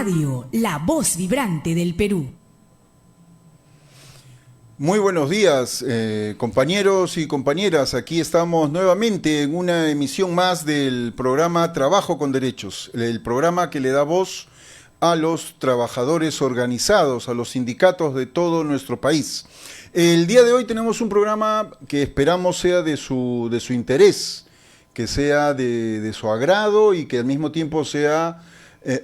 Radio, la voz vibrante del Perú. Muy buenos días, compañeros y compañeras. Aquí estamos nuevamente en una emisión más del programa Trabajo con Derechos, el programa que le da voz a los trabajadores organizados, a los sindicatos de todo nuestro país. El día de hoy tenemos un programa que esperamos sea de su interés, que sea de su agrado y que al mismo tiempo sea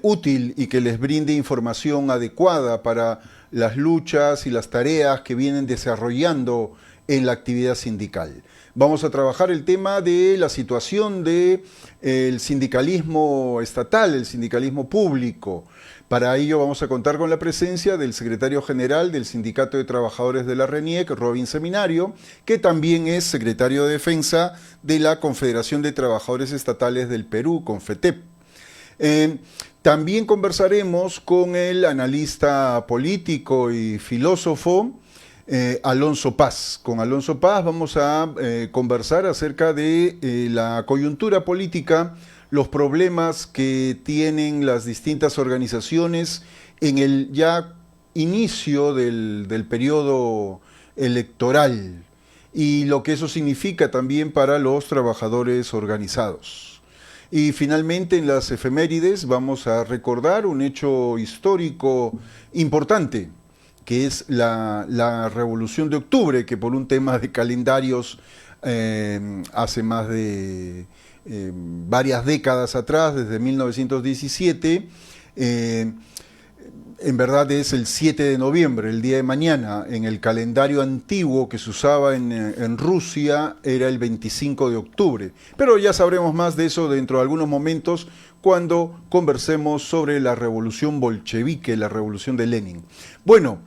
útil y que les brinde información adecuada para las luchas y las tareas que vienen desarrollando en la actividad sindical. Vamos a trabajar el tema de la situación del sindicalismo estatal, el sindicalismo público. Para ello vamos a contar con la presencia del secretario general del Sindicato de Trabajadores de la RENIEC, Robin Seminario, que también es secretario de Defensa de la Confederación de Trabajadores Estatales del Perú, CONFETEP. También conversaremos con el analista político y filósofo Alonso Paz. Con Alonso Paz vamos a conversar acerca de la coyuntura política, los problemas que tienen las distintas organizaciones en el ya inicio del periodo electoral y lo que eso significa también para los trabajadores organizados. Y finalmente en las efemérides vamos a recordar un hecho histórico importante, que es la Revolución de Octubre, que por un tema de calendarios hace más de varias décadas atrás, desde 1917, en verdad es el 7 de noviembre, el día de mañana. En el calendario antiguo que se usaba en Rusia era el 25 de octubre. Pero ya sabremos más de eso dentro de algunos momentos cuando conversemos sobre la revolución bolchevique, la revolución de Lenin. Bueno,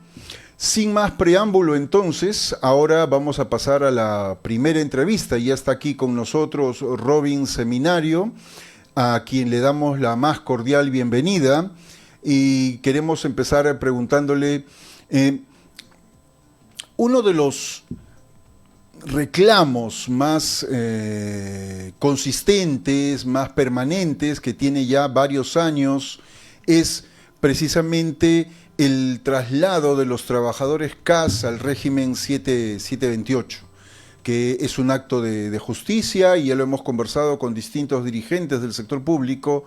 sin más preámbulo entonces, ahora vamos a pasar a la primera entrevista. Ya está aquí con nosotros Robin Seminario, a quien le damos la más cordial bienvenida. Y queremos empezar preguntándole, uno de los reclamos más consistentes, más permanentes, que tiene ya varios años, es precisamente el traslado de los trabajadores CAS al régimen 728, que es un acto de justicia, y ya lo hemos conversado con distintos dirigentes del sector público,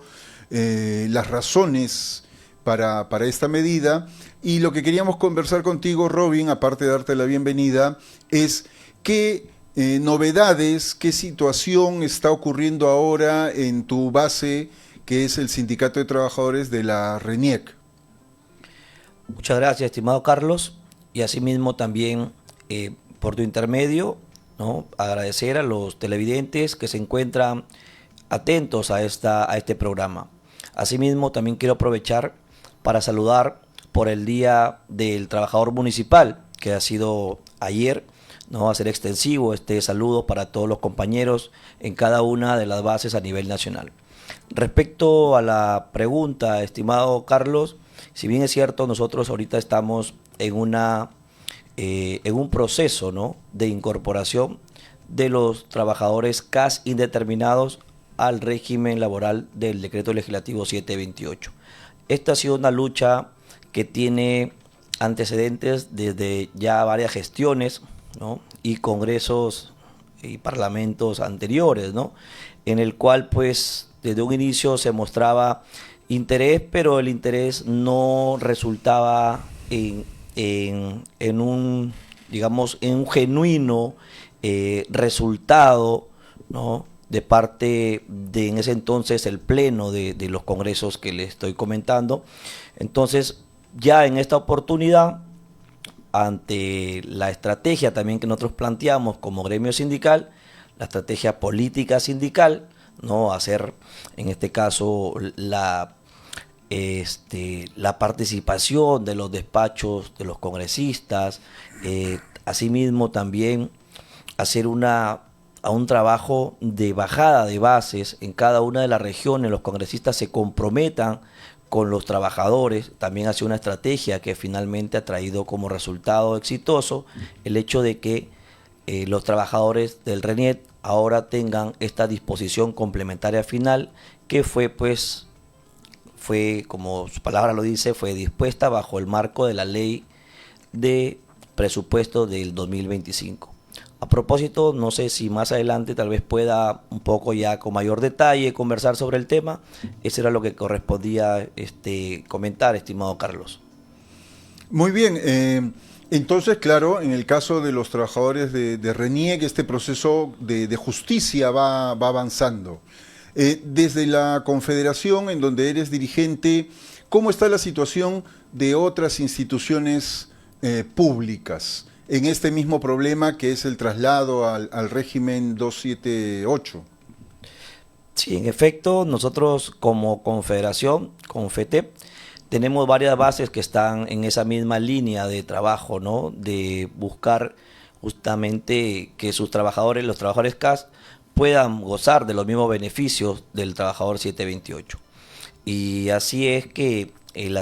las razones para esta medida. Y lo que queríamos conversar contigo, Robin, aparte de darte la bienvenida, es qué novedades, qué situación está ocurriendo ahora en tu base, que es el Sindicato de Trabajadores de la RENIEC. Muchas gracias, estimado Carlos, y asimismo también por tu intermedio, ¿no?, agradecer a los televidentes que se encuentran atentos a este programa. Asimismo también quiero aprovechar para saludar por el Día del Trabajador Municipal, que ha sido ayer, ¿no?, hacer extensivo este saludo para todos los compañeros en cada una de las bases a nivel nacional. Respecto a la pregunta, estimado Carlos, si bien es cierto, nosotros ahorita estamos en un proceso, ¿no?, de incorporación de los trabajadores CAS indeterminados al régimen laboral del Decreto Legislativo 728. Esta ha sido una lucha que tiene antecedentes desde ya varias gestiones, ¿no?, y congresos y parlamentos anteriores, ¿no?, en el cual pues desde un inicio se mostraba interés, pero el interés no resultaba en un, digamos, en un genuino resultado, ¿no?, de parte de en ese entonces el pleno de los congresos que les estoy comentando. Entonces, ya en esta oportunidad, ante la estrategia también que nosotros planteamos como gremio sindical, la estrategia política sindical, ¿no?, hacer en este caso la participación de los despachos de los congresistas, asimismo también hacer un trabajo de bajada de bases en cada una de las regiones, los congresistas se comprometan con los trabajadores, también hace una estrategia que finalmente ha traído como resultado exitoso el hecho de que los trabajadores del RENIEC ahora tengan esta disposición complementaria final, que fue pues fue, como su palabra lo dice, fue dispuesta bajo el marco de la ley de presupuesto del 2025. A propósito, no sé si más adelante tal vez pueda un poco ya con mayor detalle conversar sobre el tema. Eso era lo que correspondía comentar, estimado Carlos. Muy bien, entonces, claro, en el caso de los trabajadores de RENIEC, este proceso de justicia va avanzando. Desde la Confederación, en donde eres dirigente, ¿cómo está la situación de otras instituciones públicas en este mismo problema que es el traslado al régimen 278? Sí, en efecto, nosotros como Confederación, Confetep, tenemos varias bases que están en esa misma línea de trabajo, ¿no? De buscar justamente que sus trabajadores, los trabajadores CAS, puedan gozar de los mismos beneficios del trabajador 728. Y así es que en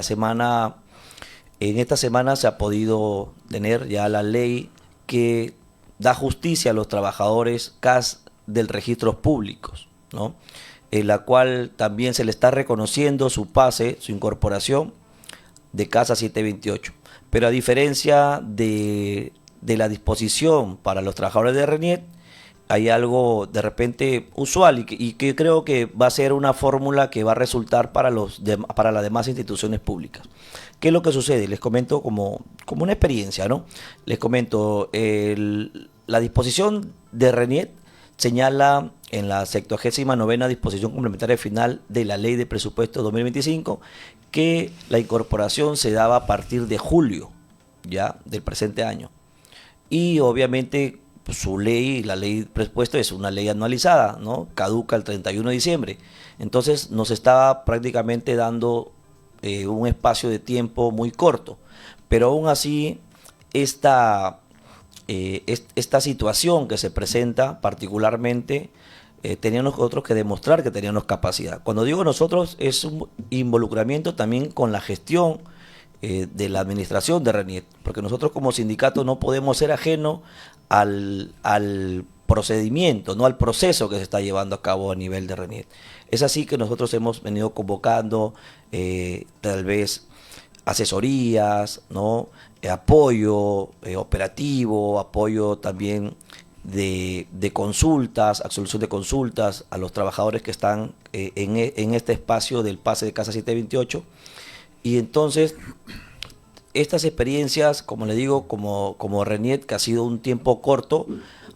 esta semana se ha podido tener ya la ley que da justicia a los trabajadores CAS del registros públicos, ¿no? En la cual también se le está reconociendo su pase, su incorporación de casa 728. Pero a diferencia de la disposición para los trabajadores de RENIEC, hay algo de repente usual y que creo que va a ser una fórmula que va a resultar para las demás instituciones públicas. ¿Qué es lo que sucede? Les comento como una experiencia, ¿no? Les comento, la disposición de RENIEC señala en la 79ª disposición complementaria final de la Ley de Presupuesto 2025 que la incorporación se daba a partir de julio ya del presente año. Y obviamente su ley, la ley de presupuesto es una ley anualizada, ¿no? Caduca el 31 de diciembre. Entonces nos estaba prácticamente dando un espacio de tiempo muy corto. Pero aún así, esta situación que se presenta particularmente, teníamos nosotros que demostrar que teníamos capacidad. Cuando digo nosotros, es un involucramiento también con la gestión de la administración de RENIEC, porque nosotros como sindicato no podemos ser ajenos al procedimiento, no al proceso que se está llevando a cabo a nivel de RENIEC. Es así que nosotros hemos venido convocando tal vez asesorías, ¿no? Apoyo operativo, apoyo también de consultas, absolución de consultas a los trabajadores que están en este espacio del pase de casa 728. Y entonces, estas experiencias, como le digo, como RENIEC, que ha sido un tiempo corto,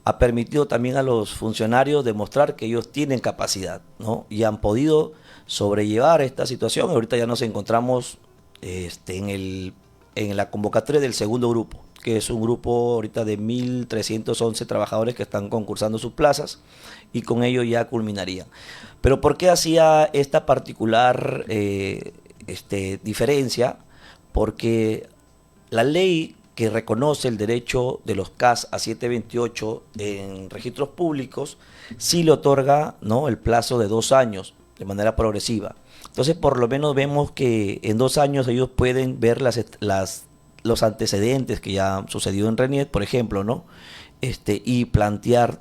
ha permitido también a los funcionarios demostrar que ellos tienen capacidad, ¿no? Y han podido sobrellevar esta situación. Ahorita ya nos encontramos en la convocatoria del segundo grupo, que es un grupo ahorita de 1.311 trabajadores que están concursando sus plazas y con ello ya culminarían. Pero ¿por qué hacía esta particular diferencia? Porque la ley que reconoce el derecho de los CAS a 728 en registros públicos sí le otorga, ¿no?, el plazo de 2 años de manera progresiva. Entonces, por lo menos vemos que en 2 años ellos pueden ver los antecedentes que ya han sucedido en RENIEC, por ejemplo, ¿no? Y plantear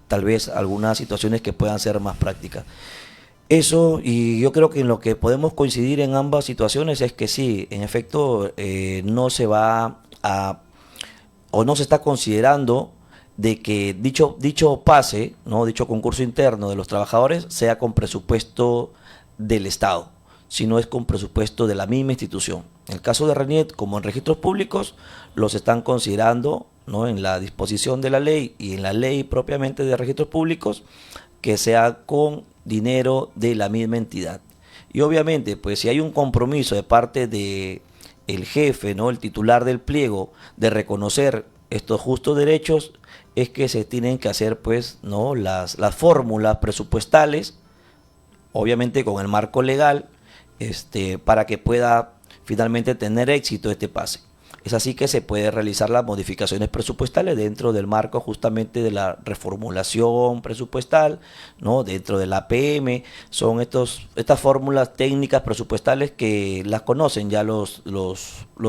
tal vez algunas situaciones que puedan ser más prácticas. Eso, y yo creo que en lo que podemos coincidir en ambas situaciones es que sí, en efecto, no se va o no se está considerando de que dicho pase, ¿no?, dicho concurso interno de los trabajadores sea con presupuesto del Estado, sino es con presupuesto de la misma institución. En el caso de RENIEC, como en registros públicos, los están considerando, ¿no?, en la disposición de la ley y en la ley propiamente de registros públicos, que sea con dinero de la misma entidad. Y obviamente, pues si hay un compromiso de parte de el jefe, ¿no?, el titular del pliego, de reconocer estos justos derechos, es que se tienen que hacer, pues, ¿no?, las fórmulas presupuestales, obviamente con el marco legal, para que pueda finalmente tener éxito este pase. Es así que se puede realizar las modificaciones presupuestales dentro del marco justamente de la reformulación presupuestal, ¿no?, dentro del APM. Son estas fórmulas técnicas presupuestales que las conocen ya los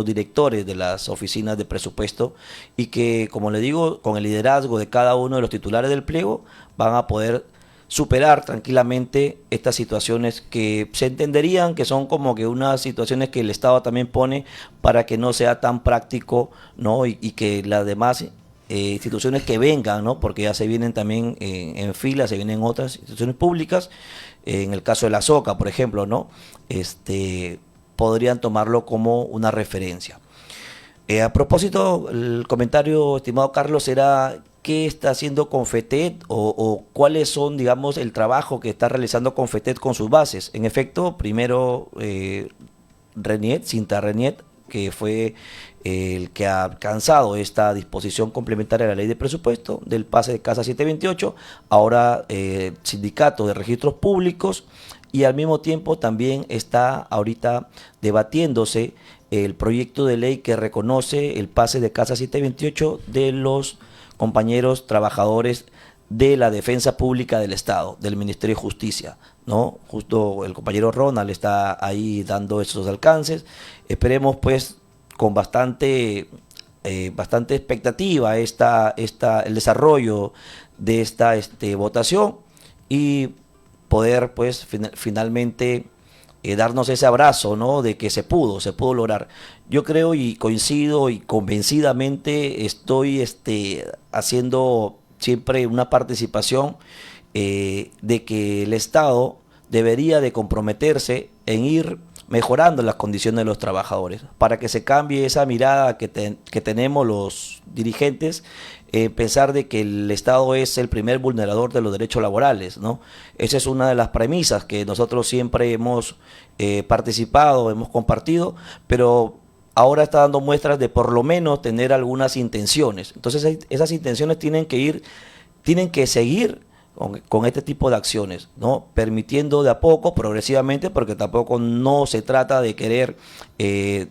directores de las oficinas de presupuesto y que, como le digo, con el liderazgo de cada uno de los titulares del pliego van a poder superar tranquilamente estas situaciones que se entenderían que son como que unas situaciones que el Estado también pone para que no sea tan práctico, ¿no? Y que las demás instituciones que vengan, ¿no? Porque ya se vienen también en fila, se vienen otras instituciones públicas, en el caso de la SOCA, por ejemplo, ¿no? Podrían tomarlo como una referencia. A propósito, el comentario, estimado Carlos, era qué está haciendo Confetet o cuáles son, digamos, el trabajo que está realizando Confetet con sus bases. En efecto, primero Cinta Reniet, que fue el que ha alcanzado esta disposición complementaria a la ley de presupuesto del pase de casa 728, ahora Sindicato de Registros Públicos, y al mismo tiempo también está ahorita debatiéndose el proyecto de ley que reconoce el pase de casa 728 de los compañeros trabajadores de la Defensa Pública del Estado, del Ministerio de Justicia, ¿no? Justo el compañero Ronald está ahí dando esos alcances. Esperemos pues con bastante expectativa el desarrollo de esta votación y poder pues finalmente darnos ese abrazo, ¿no? De que se pudo lograr. Yo creo y coincido y convencidamente estoy haciendo siempre una participación de que el Estado debería de comprometerse en ir mejorando las condiciones de los trabajadores, para que se cambie esa mirada que tenemos los dirigentes, pensar de que el Estado es el primer vulnerador de los derechos laborales, ¿no? Esa es una de las premisas que nosotros siempre hemos participado, hemos compartido, pero ahora está dando muestras de por lo menos tener algunas intenciones. Entonces esas intenciones tienen que seguir con este tipo de acciones, ¿no? Permitiendo de a poco, progresivamente, porque tampoco no se trata de querer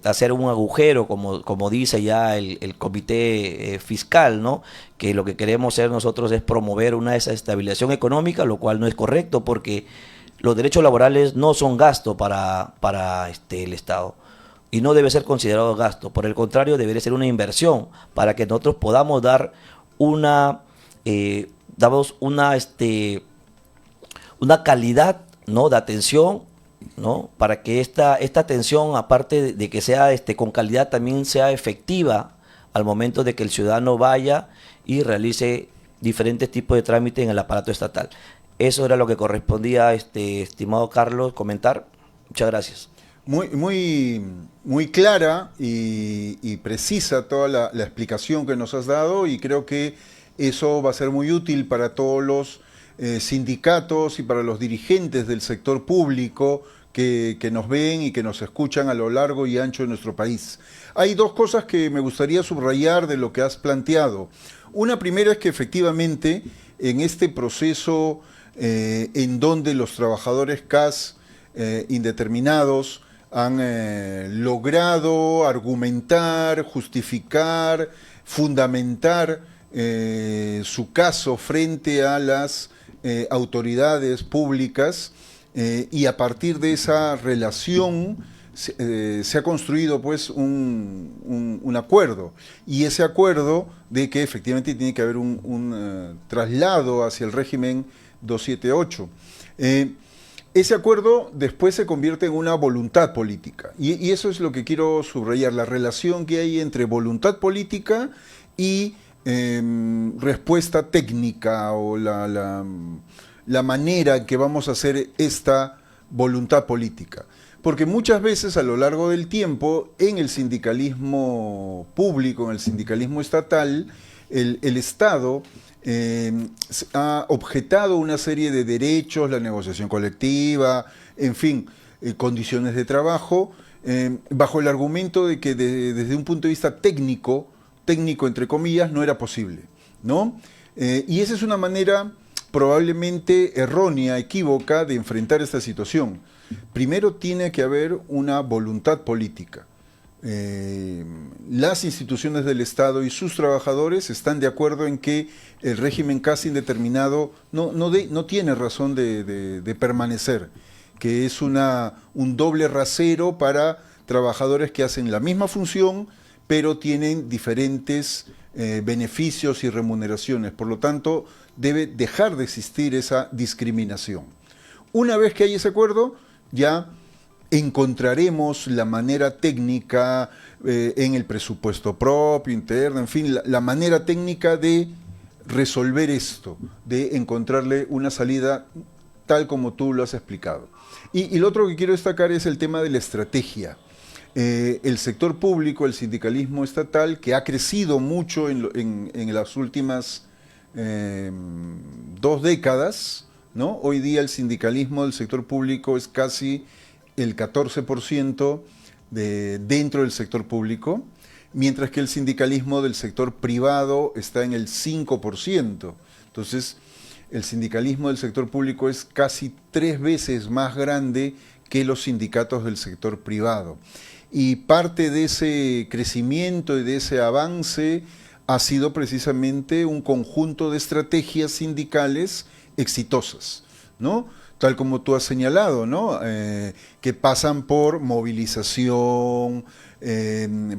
hacer un agujero, como dice ya el comité fiscal, ¿no? Que lo que queremos hacer nosotros es promover una desestabilización económica, lo cual no es correcto, porque los derechos laborales no son gasto para el Estado. Y no debe ser considerado gasto, por el contrario, debería ser una inversión para que nosotros podamos dar una calidad, ¿no? De atención, ¿no? Para que esta atención, aparte de que sea con calidad, también sea efectiva al momento de que el ciudadano vaya y realice diferentes tipos de trámites en el aparato estatal. Eso era lo que correspondía, estimado Carlos, comentar. Muchas gracias. Muy clara y precisa toda la explicación que nos has dado, y creo que eso va a ser muy útil para todos los sindicatos y para los dirigentes del sector público que nos ven y que nos escuchan a lo largo y ancho de nuestro país. Hay dos cosas que me gustaría subrayar de lo que has planteado. Una primera es que efectivamente en este proceso en donde los trabajadores CAS indeterminados han logrado argumentar, justificar, fundamentar su caso frente a las autoridades públicas, y a partir de esa relación se ha construido pues un acuerdo, y ese acuerdo de que efectivamente tiene que haber un traslado hacia el régimen 278. Ese acuerdo después se convierte en una voluntad política, y eso es lo que quiero subrayar, la relación que hay entre voluntad política y respuesta técnica, o la manera en que vamos a hacer esta voluntad política. Porque muchas veces a lo largo del tiempo, en el sindicalismo público, en el sindicalismo estatal, el Estado ha objetado una serie de derechos, la negociación colectiva, en fin, condiciones de trabajo, bajo el argumento de que desde un punto de vista técnico entre comillas, no era posible, ¿no? Y esa es una manera probablemente errónea, equívoca de enfrentar esta situación. Primero tiene que haber una voluntad política. Las instituciones del Estado y sus trabajadores están de acuerdo en que el régimen casi indeterminado no tiene razón de permanecer, que es un doble rasero para trabajadores que hacen la misma función, pero tienen diferentes beneficios y remuneraciones. Por lo tanto, debe dejar de existir esa discriminación. Una vez que hay ese acuerdo, ya encontraremos la manera técnica en el presupuesto propio, interno, en fin, la manera técnica de resolver esto, de encontrarle una salida tal como tú lo has explicado. Y lo otro que quiero destacar es el tema de la estrategia. El sector público, el sindicalismo estatal, que ha crecido mucho en las últimas 2 décadas, ¿no? Hoy día el sindicalismo del sector público es casi el 14% dentro del sector público, mientras que el sindicalismo del sector privado está en el 5%. Entonces, el sindicalismo del sector público es casi 3 veces más grande que los sindicatos del sector privado. Y parte de ese crecimiento y de ese avance ha sido precisamente un conjunto de estrategias sindicales exitosas, ¿no? Tal como tú has señalado, ¿no? Que pasan por movilización,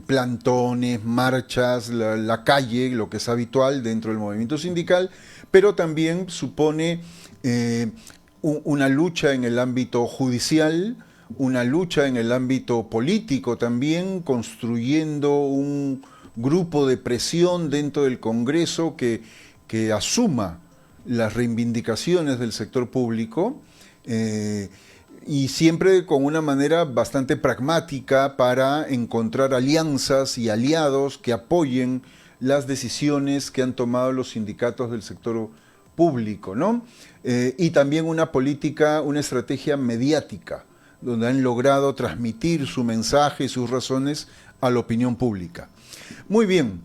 plantones, marchas, la calle, lo que es habitual dentro del movimiento sindical, pero también supone una lucha en el ámbito judicial, una lucha en el ámbito político también, construyendo un grupo de presión dentro del Congreso que asuma las reivindicaciones del sector público, y siempre con una manera bastante pragmática para encontrar alianzas y aliados que apoyen las decisiones que han tomado los sindicatos del sector público, ¿no? Y también una política, una estrategia mediática, donde han logrado transmitir su mensaje y sus razones a la opinión pública. Muy bien.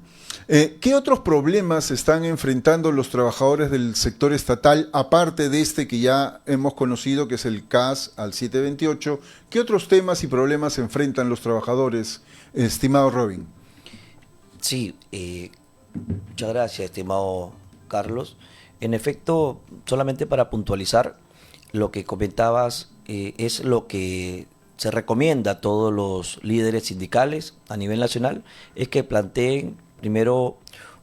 ¿Qué otros problemas están enfrentando los trabajadores del sector estatal, aparte de este que ya hemos conocido, que es el CAS al 728? ¿Qué otros temas y problemas enfrentan los trabajadores, estimado Robin? Sí, muchas gracias, estimado Carlos. En efecto, solamente para puntualizar, lo que comentabas es lo que se recomienda a todos los líderes sindicales a nivel nacional, es que planteen primero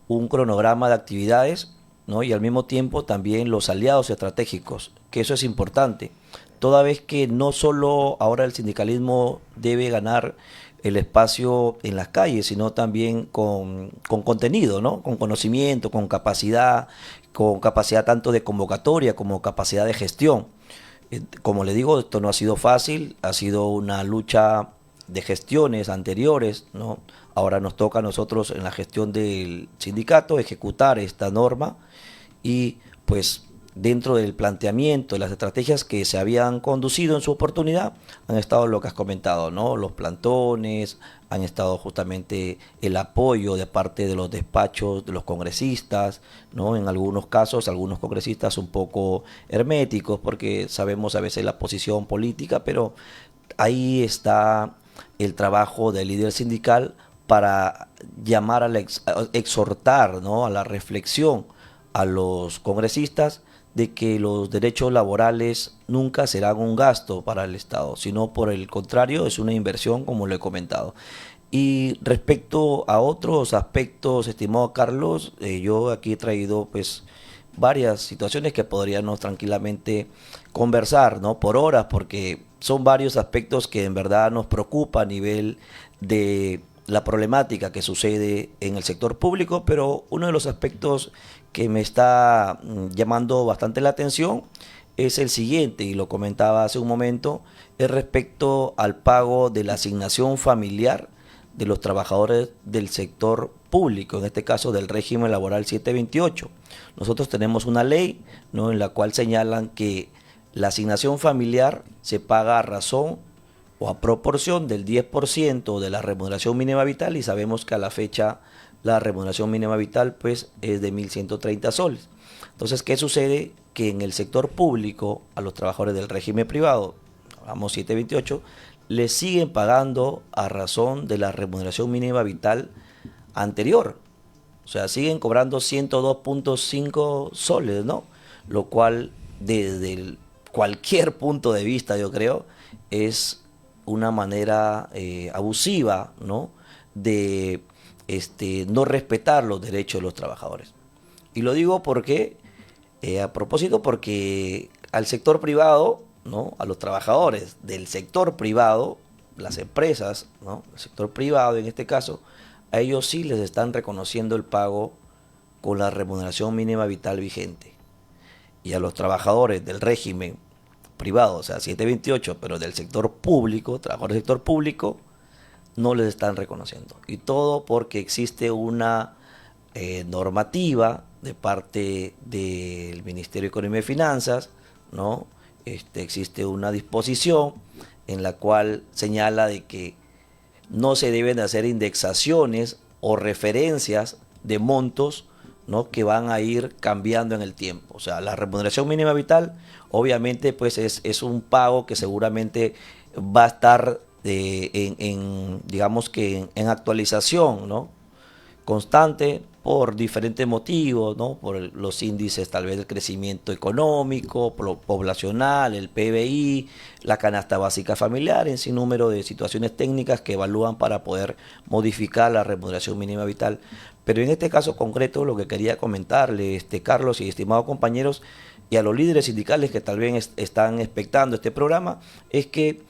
un cronograma de actividades, ¿no? Y al mismo tiempo también los aliados estratégicos, que eso es importante, toda vez que no solo ahora el sindicalismo debe ganar el espacio en las calles, sino también con contenido, ¿no? Con conocimiento, con capacidad tanto de convocatoria como capacidad de gestión. Como le digo, esto no ha sido fácil, ha sido una lucha de gestiones anteriores, ¿no? Ahora nos toca a nosotros en la gestión del sindicato ejecutar esta norma y pues dentro del planteamiento, de las estrategias que se habían conducido en su oportunidad, han estado lo que has comentado, ¿no? Los plantones, han estado justamente el apoyo de parte de los despachos de los congresistas, ¿no? En algunos casos, algunos congresistas un poco herméticos, porque sabemos a veces la posición política, pero ahí está el trabajo del líder sindical para llamar a exhortar, ¿no? A la reflexión a los congresistas de que los derechos laborales nunca serán un gasto para el Estado, sino por el contrario es una inversión, como lo he comentado. Y respecto a otros aspectos, estimado Carlos, yo aquí he traído pues varias situaciones que podríamos tranquilamente conversar, ¿no? Por horas, porque son varios aspectos que en verdad nos preocupa a nivel de la problemática que sucede en el sector público, pero uno de los aspectos que me está llamando bastante la atención es el siguiente, y lo comentaba hace un momento, es respecto al pago de la asignación familiar de los trabajadores del sector público, en este caso del régimen laboral 728. Nosotros tenemos una ley, ¿no?, en la cual señalan que la asignación familiar se paga a razón o a proporción del 10% de la remuneración mínima vital, y sabemos que a la fecha la remuneración mínima vital pues es de 1.130 soles. Entonces, ¿qué sucede? Que en el sector público a los trabajadores del régimen privado, vamos 728, les siguen pagando a razón de la remuneración mínima vital anterior. O sea, siguen cobrando 102.5 soles, ¿no? Lo cual, desde cualquier punto de vista, yo creo, es una manera abusiva, ¿no?, de no respetar los derechos de los trabajadores. Y lo digo porque, a propósito, porque al sector privado, ¿no? A los trabajadores del sector privado, las empresas, ¿no? El sector privado en este caso, a ellos sí les están reconociendo el pago con la remuneración mínima vital vigente. Y a los trabajadores del régimen privado, o sea, 728, pero del sector público, trabajadores del sector público, no les están reconociendo. Y todo porque existe una normativa de parte del Ministerio de Economía y Finanzas, ¿no? Existe una disposición en la cual señala de que no se deben hacer indexaciones o referencias de montos, ¿no? Que van a ir cambiando en el tiempo. O sea, la remuneración mínima vital, obviamente, pues es un pago que seguramente va a estar digamos que en actualización, ¿no? Constante por diferentes motivos, ¿no? Por los índices tal vez del crecimiento económico, poblacional, el PBI, la canasta básica familiar, en sin número de situaciones técnicas que evalúan para poder modificar la remuneración mínima vital. Pero en este caso concreto lo que quería comentarle, Carlos y estimados compañeros, y a los líderes sindicales que tal vez están expectando este programa, es que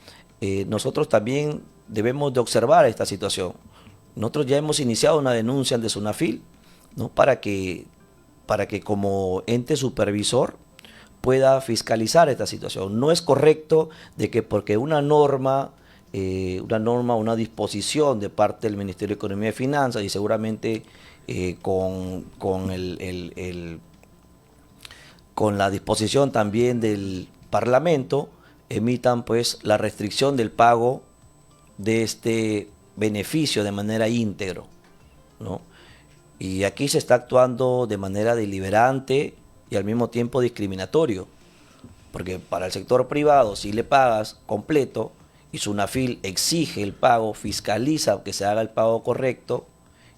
nosotros también debemos de observar esta situación. Nosotros ya hemos iniciado una denuncia ante SUNAFIL, ¿no? Para que como ente supervisor pueda fiscalizar esta situación. No es correcto de que porque una norma, una disposición de parte del Ministerio de Economía y Finanzas y seguramente con la disposición también del Parlamento, emitan pues la restricción del pago de este beneficio de manera íntegro, ¿no? Y aquí se está actuando de manera deliberante y al mismo tiempo discriminatorio, porque para el sector privado si le pagas completo y SUNAFIL exige el pago, fiscaliza que se haga el pago correcto,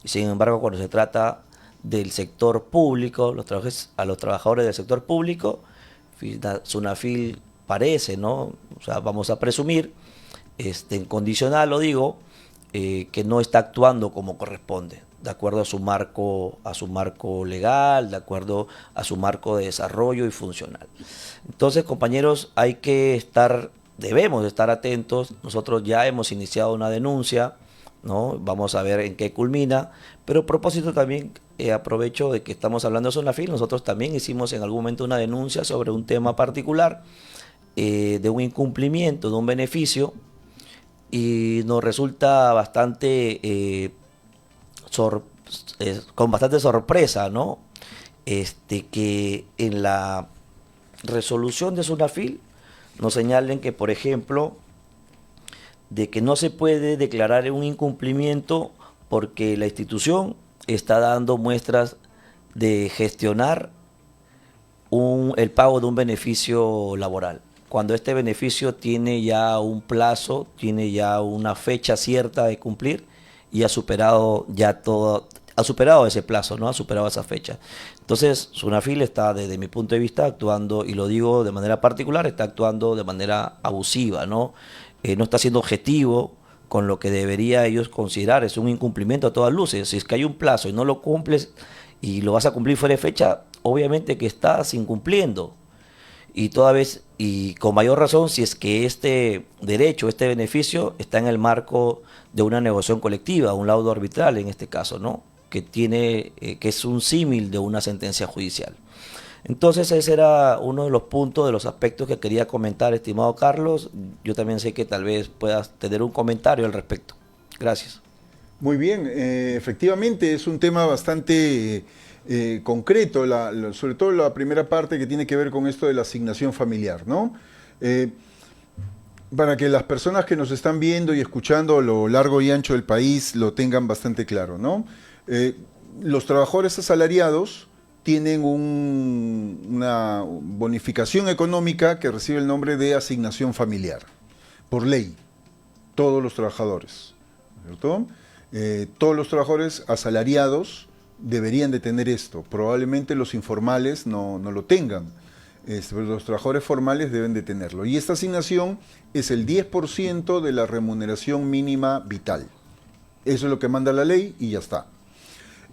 y sin embargo cuando se trata del sector público, a los trabajadores del sector público, SUNAFIL parece, ¿no? O sea, vamos a presumir, en condicional lo digo, que no está actuando como corresponde, de acuerdo a su marco legal, de acuerdo a su marco de desarrollo y funcional. Entonces, compañeros, debemos estar atentos. Nosotros ya hemos iniciado una denuncia, ¿no? Vamos a ver en qué culmina, pero a propósito también aprovecho de que estamos hablando de SUNAFIL, nosotros también hicimos en algún momento una denuncia sobre un tema particular, de un incumplimiento de un beneficio, y nos resulta bastante con bastante sorpresa, ¿no? Que en la resolución de SUNAFIL nos señalen que, por ejemplo, de que no se puede declarar un incumplimiento porque la institución está dando muestras de gestionar el pago de un beneficio laboral, cuando este beneficio tiene ya un plazo, tiene ya una fecha cierta de cumplir y ha superado ese plazo, ¿no? Ha superado esa fecha. Entonces, SUNAFIL está, desde mi punto de vista, actuando, y lo digo de manera particular, está actuando de manera abusiva, ¿no? No está siendo objetivo con lo que debería ellos considerar, es un incumplimiento a todas luces. Si es que hay un plazo y no lo cumples y lo vas a cumplir fuera de fecha, obviamente que estás incumpliendo. Y toda vez, y con mayor razón, si es que este derecho, este beneficio está en el marco de una negociación colectiva, un laudo arbitral en este caso, ¿no? Que es un símil de una sentencia judicial. Entonces ese era uno de los puntos, de los aspectos que quería comentar, estimado Carlos. Yo también sé que tal vez puedas tener un comentario al respecto. Gracias. Muy bien, efectivamente es un tema bastante concreto, sobre todo la primera parte que tiene que ver con esto de la asignación familiar, ¿no? Para que las personas que nos están viendo y escuchando a lo largo y ancho del país lo tengan bastante claro, ¿no? Los trabajadores asalariados tienen una bonificación económica que recibe el nombre de asignación familiar, por ley, todos los trabajadores, ¿cierto? Todos los trabajadores asalariados deberían de tener esto. Probablemente los informales no lo tengan, pero los trabajadores formales deben de tenerlo. Y esta asignación es el 10% de la remuneración mínima vital. Eso es lo que manda la ley y ya está.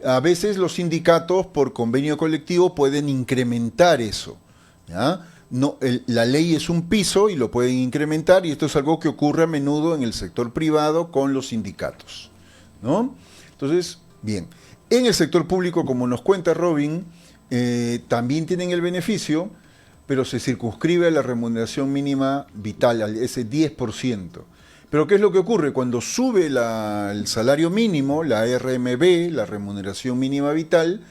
A veces los sindicatos por convenio colectivo pueden incrementar eso, ¿ya? No, la ley es un piso y lo pueden incrementar, y esto es algo que ocurre a menudo en el sector privado con los sindicatos, ¿no? Entonces, bien, en el sector público, como nos cuenta Robin, también tienen el beneficio, pero se circunscribe a la remuneración mínima vital, a ese 10%. Pero ¿qué es lo que ocurre? Cuando sube el salario mínimo, la RMB, la remuneración mínima vital,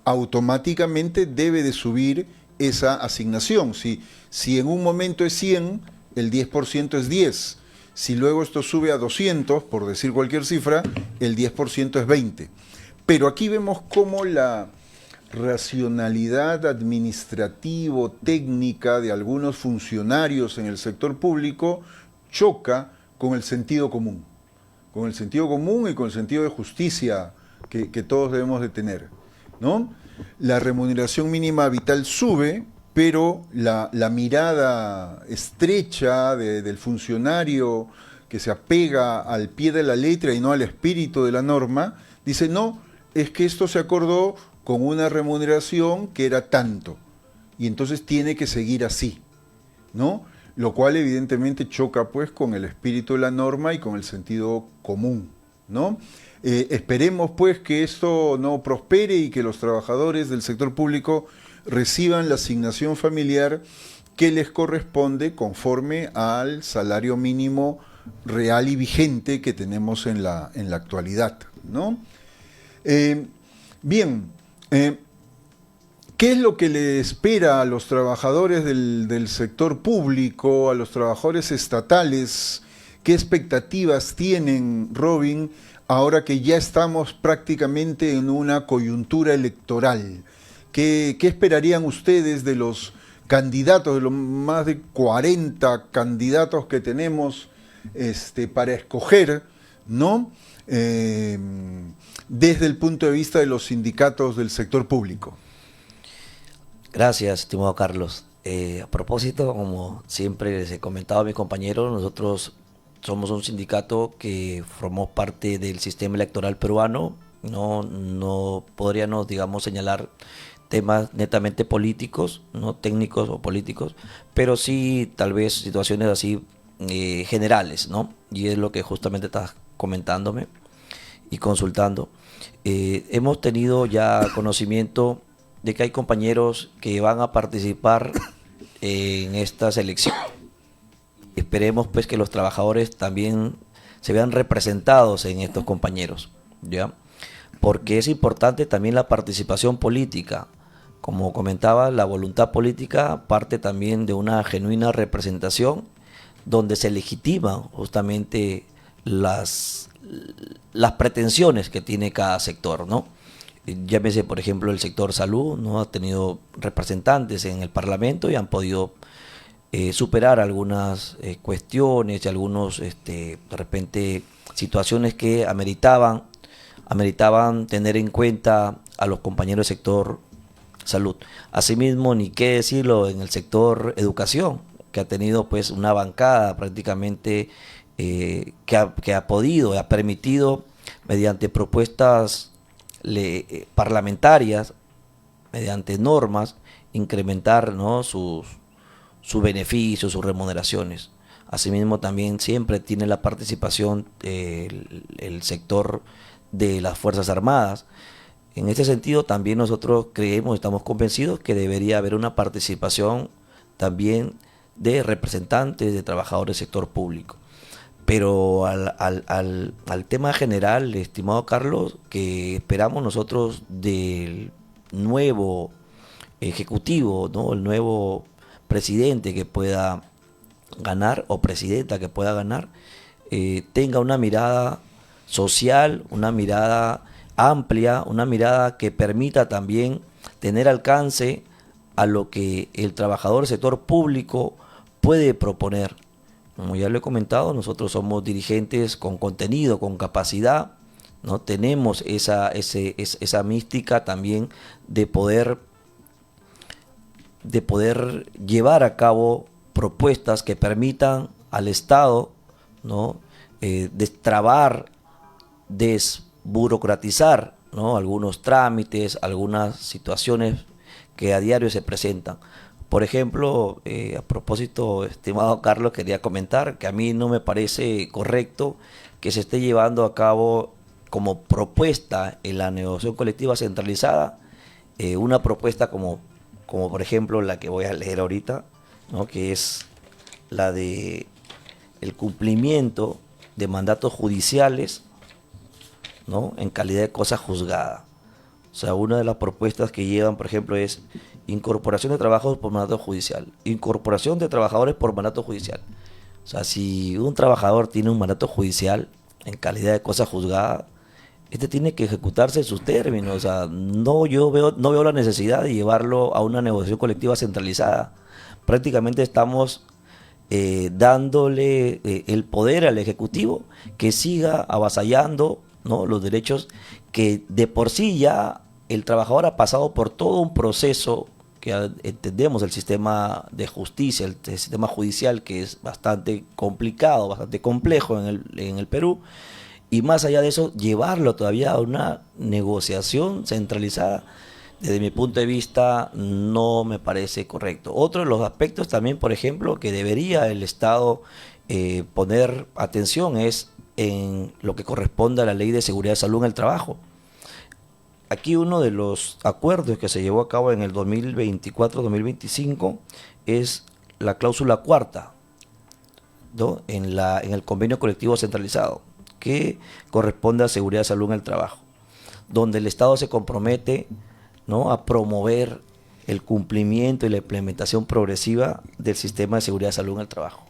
automáticamente debe de subir esa asignación. Si en un momento es 100, el 10% es 10. Si luego esto sube a 200, por decir cualquier cifra, el 10% es 20. Pero aquí vemos cómo la racionalidad administrativo-técnica de algunos funcionarios en el sector público choca con el sentido común y con el sentido de justicia que todos debemos de tener, ¿no? La remuneración mínima vital sube, pero la mirada estrecha del funcionario que se apega al pie de la letra y no al espíritu de la norma, dice, no, es que esto se acordó con una remuneración que era tanto, y entonces tiene que seguir así, ¿no? Lo cual evidentemente choca pues con el espíritu de la norma y con el sentido común, ¿no? Esperemos pues que esto no prospere y que los trabajadores del sector público reciban la asignación familiar que les corresponde conforme al salario mínimo real y vigente que tenemos en la actualidad, ¿no? Bien, ¿qué es lo que le espera a los trabajadores del sector público, a los trabajadores estatales? ¿Qué expectativas tienen, Robin, ahora que ya estamos prácticamente en una coyuntura electoral? ¿Qué esperarían ustedes de los candidatos, de los más de 40 candidatos que tenemos para escoger, ¿no? Desde el punto de vista de los sindicatos del sector público. Gracias, estimado Carlos. A propósito, como siempre les he comentado a mis compañeros, nosotros somos un sindicato que formó parte del sistema electoral peruano. No podríamos, digamos, señalar temas netamente políticos, no técnicos o políticos, pero sí tal vez situaciones así generales, ¿no? Y es lo que justamente estás comentándome y consultando. Hemos tenido ya conocimiento de que hay compañeros que van a participar en estas elecciones. Esperemos pues que los trabajadores también se vean representados en estos compañeros, ¿ya? Porque es importante también la participación política. Como comentaba, la voluntad política parte también de una genuina representación donde se legitiman justamente las pretensiones que tiene cada sector, ¿no? Llámese, por ejemplo, el sector salud, ¿no? Ha tenido representantes en el Parlamento y han podido superar algunas cuestiones y algunos, de repente, situaciones que ameritaban tener en cuenta a los compañeros del sector salud. Asimismo, ni qué decirlo en el sector educación, que ha tenido pues una bancada prácticamente que ha permitido, mediante propuestas parlamentarias, mediante normas, incrementar, ¿no?, sus beneficios, sus remuneraciones. Asimismo, también siempre tiene la participación el sector de las Fuerzas Armadas. En este sentido, también nosotros creemos, estamos convencidos que debería haber una participación también de representantes de trabajadores del sector público. Pero al tema general, estimado Carlos, que esperamos nosotros del nuevo ejecutivo, ¿no?, el nuevo presidente que pueda ganar o presidenta que pueda ganar, tenga una mirada social, una mirada amplia, una mirada que permita también tener alcance a lo que el trabajador del sector público puede proponer. Como ya lo he comentado, nosotros somos dirigentes con contenido, con capacidad, ¿no? Tenemos esa mística también de poder llevar a cabo propuestas que permitan al Estado, ¿no?, destrabar desburocratizar, ¿no?, algunos trámites, algunas situaciones que a diario se presentan. Por ejemplo, a propósito, estimado Carlos, quería comentar que a mí no me parece correcto que se esté llevando a cabo como propuesta en la negociación colectiva centralizada una propuesta como por ejemplo la que voy a leer ahorita, ¿no?, que es la de el cumplimiento de mandatos judiciales, ¿no?, en calidad de cosa juzgada. O sea, una de las propuestas que llevan, por ejemplo, es incorporación de trabajos por mandato judicial, incorporación de trabajadores por mandato judicial. O sea, si un trabajador tiene un mandato judicial en calidad de cosa juzgada, este tiene que ejecutarse en sus términos. O sea, no veo la necesidad de llevarlo a una negociación colectiva centralizada. Prácticamente estamos dándole el poder al Ejecutivo que siga avasallando, ¿no?, los derechos que de por sí ya el trabajador ha pasado por todo un proceso que entendemos el sistema de justicia, el sistema judicial, que es bastante complicado, bastante complejo en el Perú, y más allá de eso, llevarlo todavía a una negociación centralizada, desde mi punto de vista, no me parece correcto. Otro de los aspectos también, por ejemplo, que debería el Estado poner atención es en lo que corresponde a la Ley de Seguridad y Salud en el Trabajo. Aquí uno de los acuerdos que se llevó a cabo en el 2024-2025 es la cláusula cuarta, ¿no?, en el convenio colectivo centralizado, que corresponde a seguridad y salud en el trabajo, donde el Estado se compromete, ¿no?, a promover el cumplimiento y la implementación progresiva del sistema de seguridad y salud en el trabajo.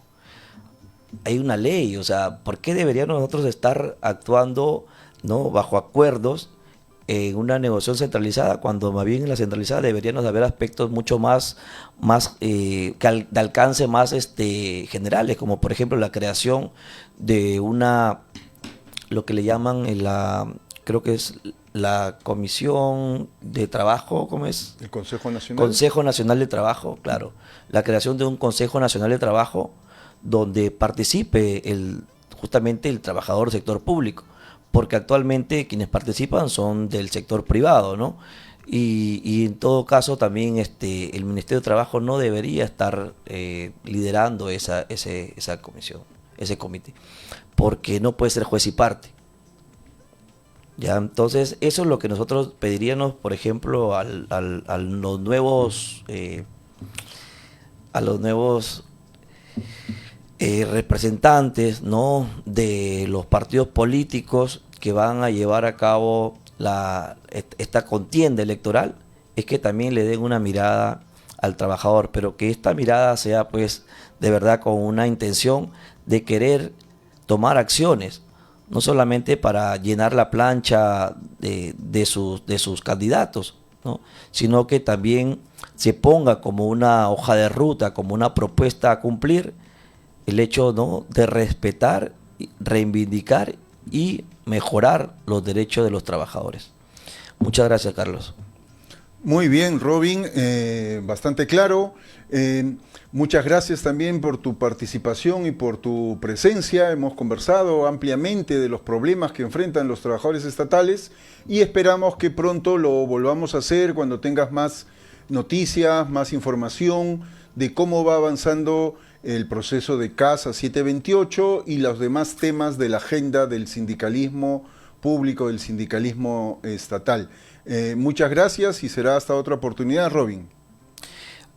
Hay una ley, o sea, ¿por qué deberíamos nosotros estar actuando, ¿no?, bajo acuerdos en una negociación centralizada, cuando más bien en la centralizada deberíamos haber aspectos mucho más de alcance más generales, como por ejemplo la creación de lo que le llaman creo que es la Comisión de Trabajo, ¿cómo es? El Consejo Nacional. Consejo Nacional de Trabajo, claro. La creación de un Consejo Nacional de Trabajo donde participe justamente el trabajador del sector público, porque actualmente quienes participan son del sector privado, ¿no? Y en todo caso también el Ministerio de Trabajo no debería estar liderando esa comisión, ese comité, porque no puede ser juez y parte. Ya, entonces eso es lo que nosotros pediríamos, por ejemplo, a los nuevos representantes, ¿no?, de los partidos políticos que van a llevar a cabo esta contienda electoral, es que también le den una mirada al trabajador, pero que esta mirada sea pues de verdad con una intención de querer tomar acciones, no solamente para llenar la plancha de sus candidatos, ¿no?, sino que también se ponga como una hoja de ruta, como una propuesta a cumplir, el hecho, ¿no?, de respetar, reivindicar y mejorar los derechos de los trabajadores. Muchas gracias, Carlos. Muy bien, Robin, bastante claro. Muchas gracias también por tu participación y por tu presencia. Hemos conversado ampliamente de los problemas que enfrentan los trabajadores estatales y esperamos que pronto lo volvamos a hacer cuando tengas más noticias, más información de cómo va avanzando el proceso de CAS A728 y los demás temas de la agenda del sindicalismo público, del sindicalismo estatal. Muchas gracias y será hasta otra oportunidad, Robin.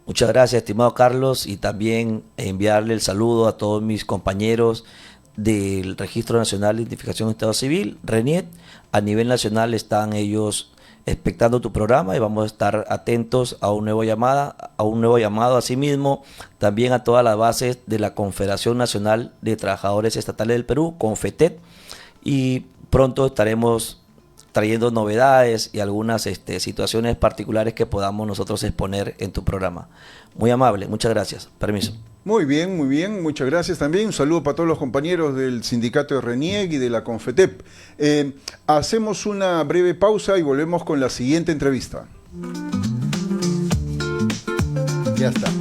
Muchas gracias, estimado Carlos, y también enviarle el saludo a todos mis compañeros del Registro Nacional de Identificación de Estado Civil, RENIET. A nivel nacional están ellos expectando tu programa y vamos a estar atentos a un nuevo llamado, asimismo también a todas las bases de la Confederación Nacional de Trabajadores Estatales del Perú, CONFETET, y pronto estaremos trayendo novedades y algunas situaciones particulares que podamos nosotros exponer en tu programa. Muy amable, muchas gracias. Permiso. Muy bien, muchas gracias también. Un saludo para todos los compañeros del sindicato de RENIEG y de la CONFETEP. Hacemos una breve pausa y volvemos con la siguiente entrevista. Ya está.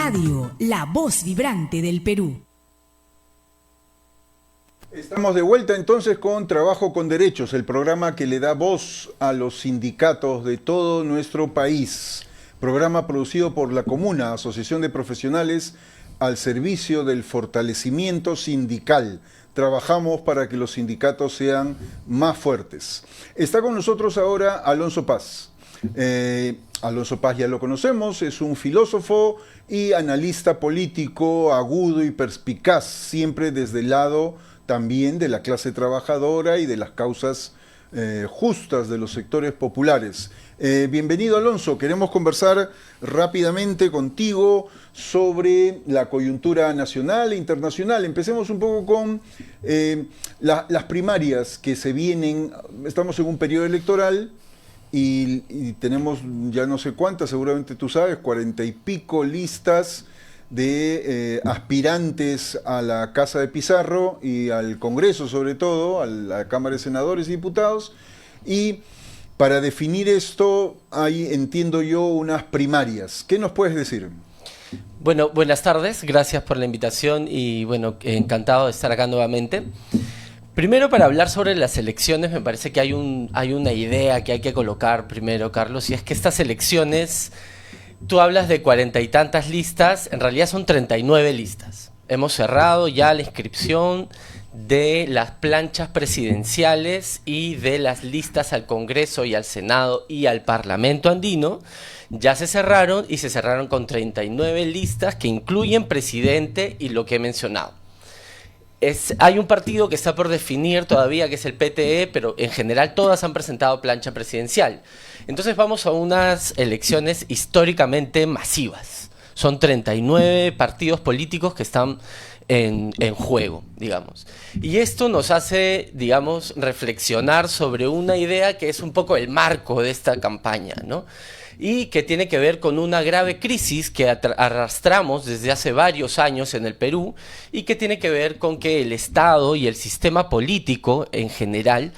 Radio, la voz vibrante del Perú. Estamos de vuelta entonces con Trabajo con Derechos, el programa que le da voz a los sindicatos de todo nuestro país. Programa producido por La Comuna, Asociación de Profesionales al servicio del fortalecimiento sindical. Trabajamos para que los sindicatos sean más fuertes. Está con nosotros ahora Alonso Paz. Alonso Paz ya lo conocemos, es un filósofo y analista político agudo y perspicaz, siempre desde el lado también de la clase trabajadora y de las causas justas de los sectores populares. Bienvenido, Alonso. Queremos conversar rápidamente contigo sobre la coyuntura nacional e internacional. Empecemos un poco con las primarias que se vienen. Estamos en un periodo electoral y tenemos ya no sé cuántas, seguramente tú sabes, 40 y pico listas de aspirantes a la Casa de Pizarro y al Congreso, sobre todo, a la Cámara de Senadores y Diputados. Y para definir esto hay, entiendo yo, unas primarias. ¿Qué nos puedes decir? Bueno, buenas tardes, gracias por la invitación y bueno, encantado de estar acá nuevamente. Primero, para hablar sobre las elecciones, me parece que hay una idea que hay que colocar primero, Carlos, y es que estas elecciones, tú hablas de 40 y tantas listas, en realidad son 39 listas. Hemos cerrado ya la inscripción de las planchas presidenciales y de las listas al Congreso y al Senado y al Parlamento andino. Ya se cerraron y se cerraron con 39 listas que incluyen presidente y lo que he mencionado. Hay un partido que está por definir todavía, que es el PTE, pero en general todas han presentado plancha presidencial. Entonces vamos a unas elecciones históricamente masivas. Son 39 partidos políticos que están en juego, digamos. Y esto nos hace, digamos, reflexionar sobre una idea que es un poco el marco de esta campaña, ¿no? Y que tiene que ver con una grave crisis que arrastramos desde hace varios años en el Perú y que tiene que ver con que el Estado y el sistema político en general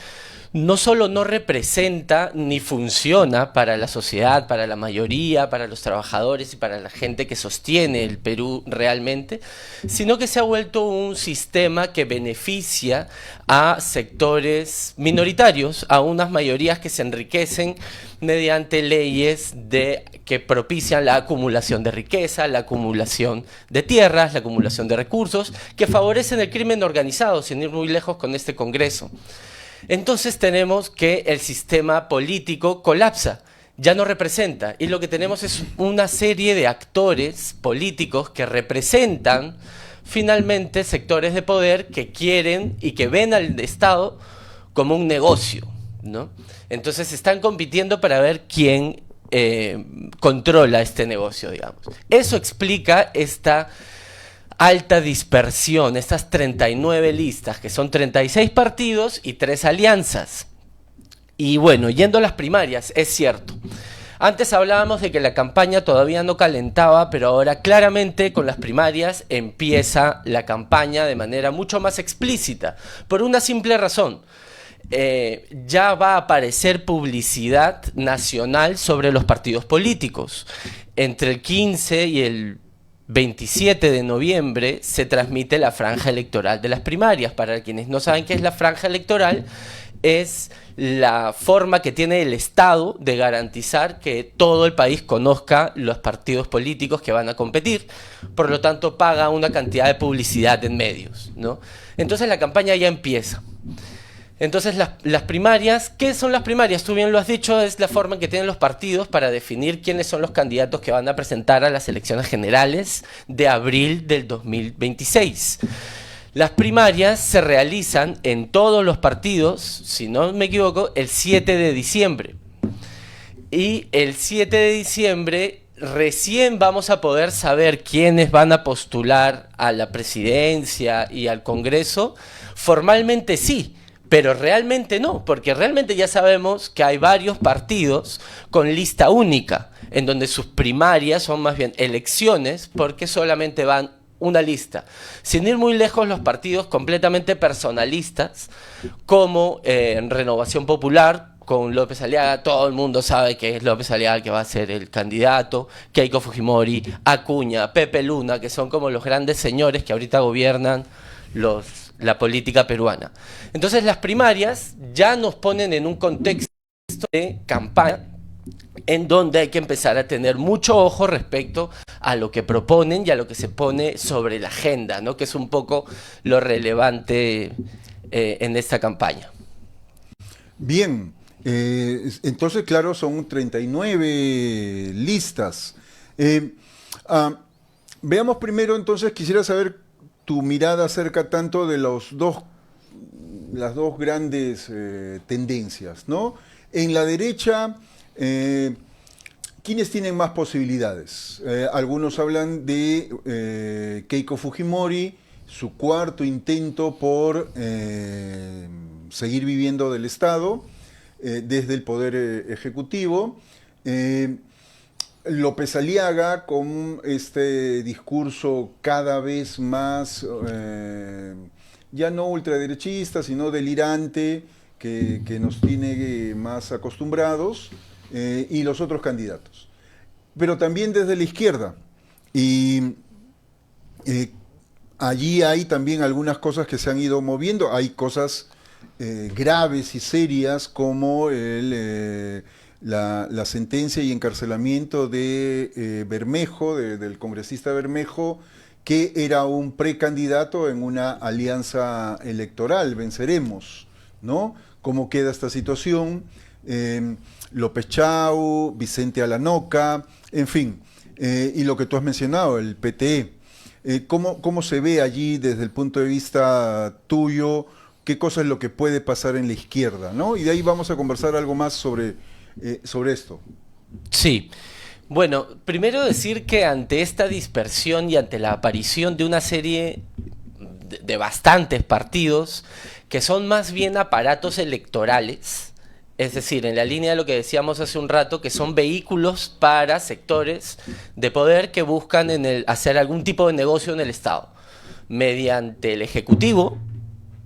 no solo no representa ni funciona para la sociedad, para la mayoría, para los trabajadores y para la gente que sostiene el Perú realmente, sino que se ha vuelto un sistema que beneficia a sectores minoritarios, a unas mayorías que se enriquecen mediante leyes que propician la acumulación de riqueza, la acumulación de tierras, la acumulación de recursos, que favorecen el crimen organizado, sin ir muy lejos con este Congreso. Entonces tenemos que el sistema político colapsa, ya no representa, y lo que tenemos es una serie de actores políticos que representan finalmente sectores de poder que quieren y que ven al Estado como un negocio, ¿no? Entonces están compitiendo para ver quién controla este negocio, digamos. Eso explica esta alta dispersión, estas 39 listas, que son 36 partidos y 3 alianzas. Y bueno, yendo a las primarias, es cierto. Antes hablábamos de que la campaña todavía no calentaba, pero ahora claramente con las primarias empieza la campaña de manera mucho más explícita, por una simple razón. Ya va a aparecer publicidad nacional sobre los partidos políticos. Entre el 15 y el 27 de noviembre se transmite la franja electoral de las primarias. Para quienes no saben qué es la franja electoral, es la forma que tiene el Estado de garantizar que todo el país conozca los partidos políticos que van a competir. Por lo tanto, paga una cantidad de publicidad en medios, ¿no? Entonces la campaña ya empieza. Entonces las primarias, ¿qué son las primarias? Tú bien lo has dicho, es la forma en que tienen los partidos para definir quiénes son los candidatos que van a presentar a las elecciones generales de abril del 2026. Las primarias se realizan en todos los partidos, si no me equivoco, el 7 de diciembre. Y el 7 de diciembre recién vamos a poder saber quiénes van a postular a la presidencia y al Congreso. Formalmente sí, pero realmente no, porque realmente ya sabemos que hay varios partidos con lista única, en donde sus primarias son más bien elecciones, porque solamente van una lista. Sin ir muy lejos, los partidos completamente personalistas, como Renovación Popular, con López Aliaga. Todo el mundo sabe que es López Aliaga el que va a ser el candidato, Keiko Fujimori, Acuña, Pepe Luna, que son como los grandes señores que ahorita gobiernan la política peruana. Entonces las primarias ya nos ponen en un contexto de campaña en donde hay que empezar a tener mucho ojo respecto a lo que proponen y a lo que se pone sobre la agenda, ¿no? Que es un poco lo relevante en esta campaña. Bien, entonces, claro, son 39 listas. Veamos primero, entonces, quisiera saber tu mirada acerca tanto de las dos grandes tendencias, ¿no? En la derecha, ¿quiénes tienen más posibilidades? Algunos hablan de Keiko Fujimori, su cuarto intento por seguir viviendo del Estado desde el Poder Ejecutivo. López Aliaga con este discurso cada vez más, ya no ultraderechista, sino delirante, que nos tiene más acostumbrados, y los otros candidatos. Pero también desde la izquierda. Y allí hay también algunas cosas que se han ido moviendo. Hay cosas graves y serias como la sentencia y encarcelamiento de Bermejo, del congresista Bermejo, que era un precandidato en una alianza electoral, Venceremos, ¿no? ¿Cómo queda esta situación? López Chau, Vicente Alanoca, en fin, y lo que tú has mencionado, el PTE. ¿Cómo se ve allí desde el punto de vista tuyo? ¿Qué cosa es lo que puede pasar en la izquierda, ¿no? Y de ahí vamos a conversar algo más sobre esto. Sí. Bueno, primero decir que ante esta dispersión y ante la aparición de una serie de bastantes partidos que son más bien aparatos electorales, es decir, en la línea de lo que decíamos hace un rato, que son vehículos para sectores de poder que buscan hacer algún tipo de negocio en el Estado, mediante el Ejecutivo,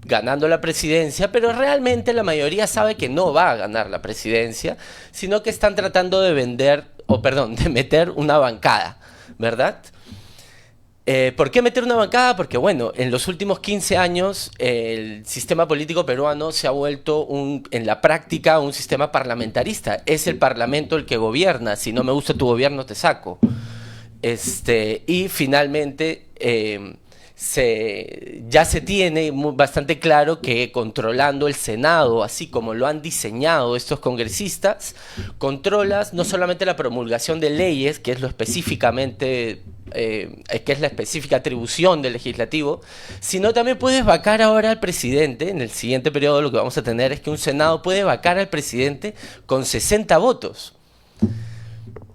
ganando la presidencia, pero realmente la mayoría sabe que no va a ganar la presidencia, sino que están tratando de de meter una bancada, ¿verdad? ¿Por qué meter una bancada? Porque, bueno, en los últimos 15 años el sistema político peruano se ha vuelto, en la práctica, un sistema parlamentarista. Es el parlamento el que gobierna. Si no me gusta tu gobierno, te saco. Y finalmente ya se tiene bastante claro que controlando el Senado, así como lo han diseñado estos congresistas, controlas no solamente la promulgación de leyes, que es lo específicamente que es la específica atribución del legislativo, sino también puedes vacar ahora al presidente. En el siguiente periodo lo que vamos a tener es que un Senado puede vacar al presidente con 60 votos.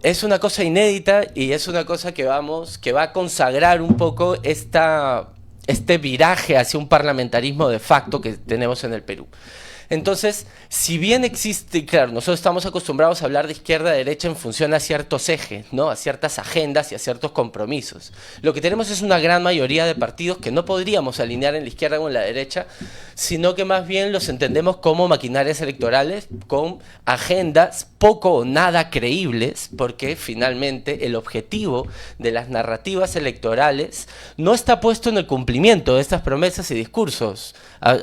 Es una cosa inédita y es una cosa que va a consagrar un poco este viraje hacia un parlamentarismo de facto que tenemos en el Perú. Entonces, si bien existe, claro, nosotros estamos acostumbrados a hablar de izquierda a derecha en función a ciertos ejes, ¿no? A ciertas agendas y a ciertos compromisos. Lo que tenemos es una gran mayoría de partidos que no podríamos alinear en la izquierda o en la derecha, sino que más bien los entendemos como maquinarias electorales con agendas poco o nada creíbles, porque finalmente el objetivo de las narrativas electorales no está puesto en el cumplimiento de estas promesas y discursos.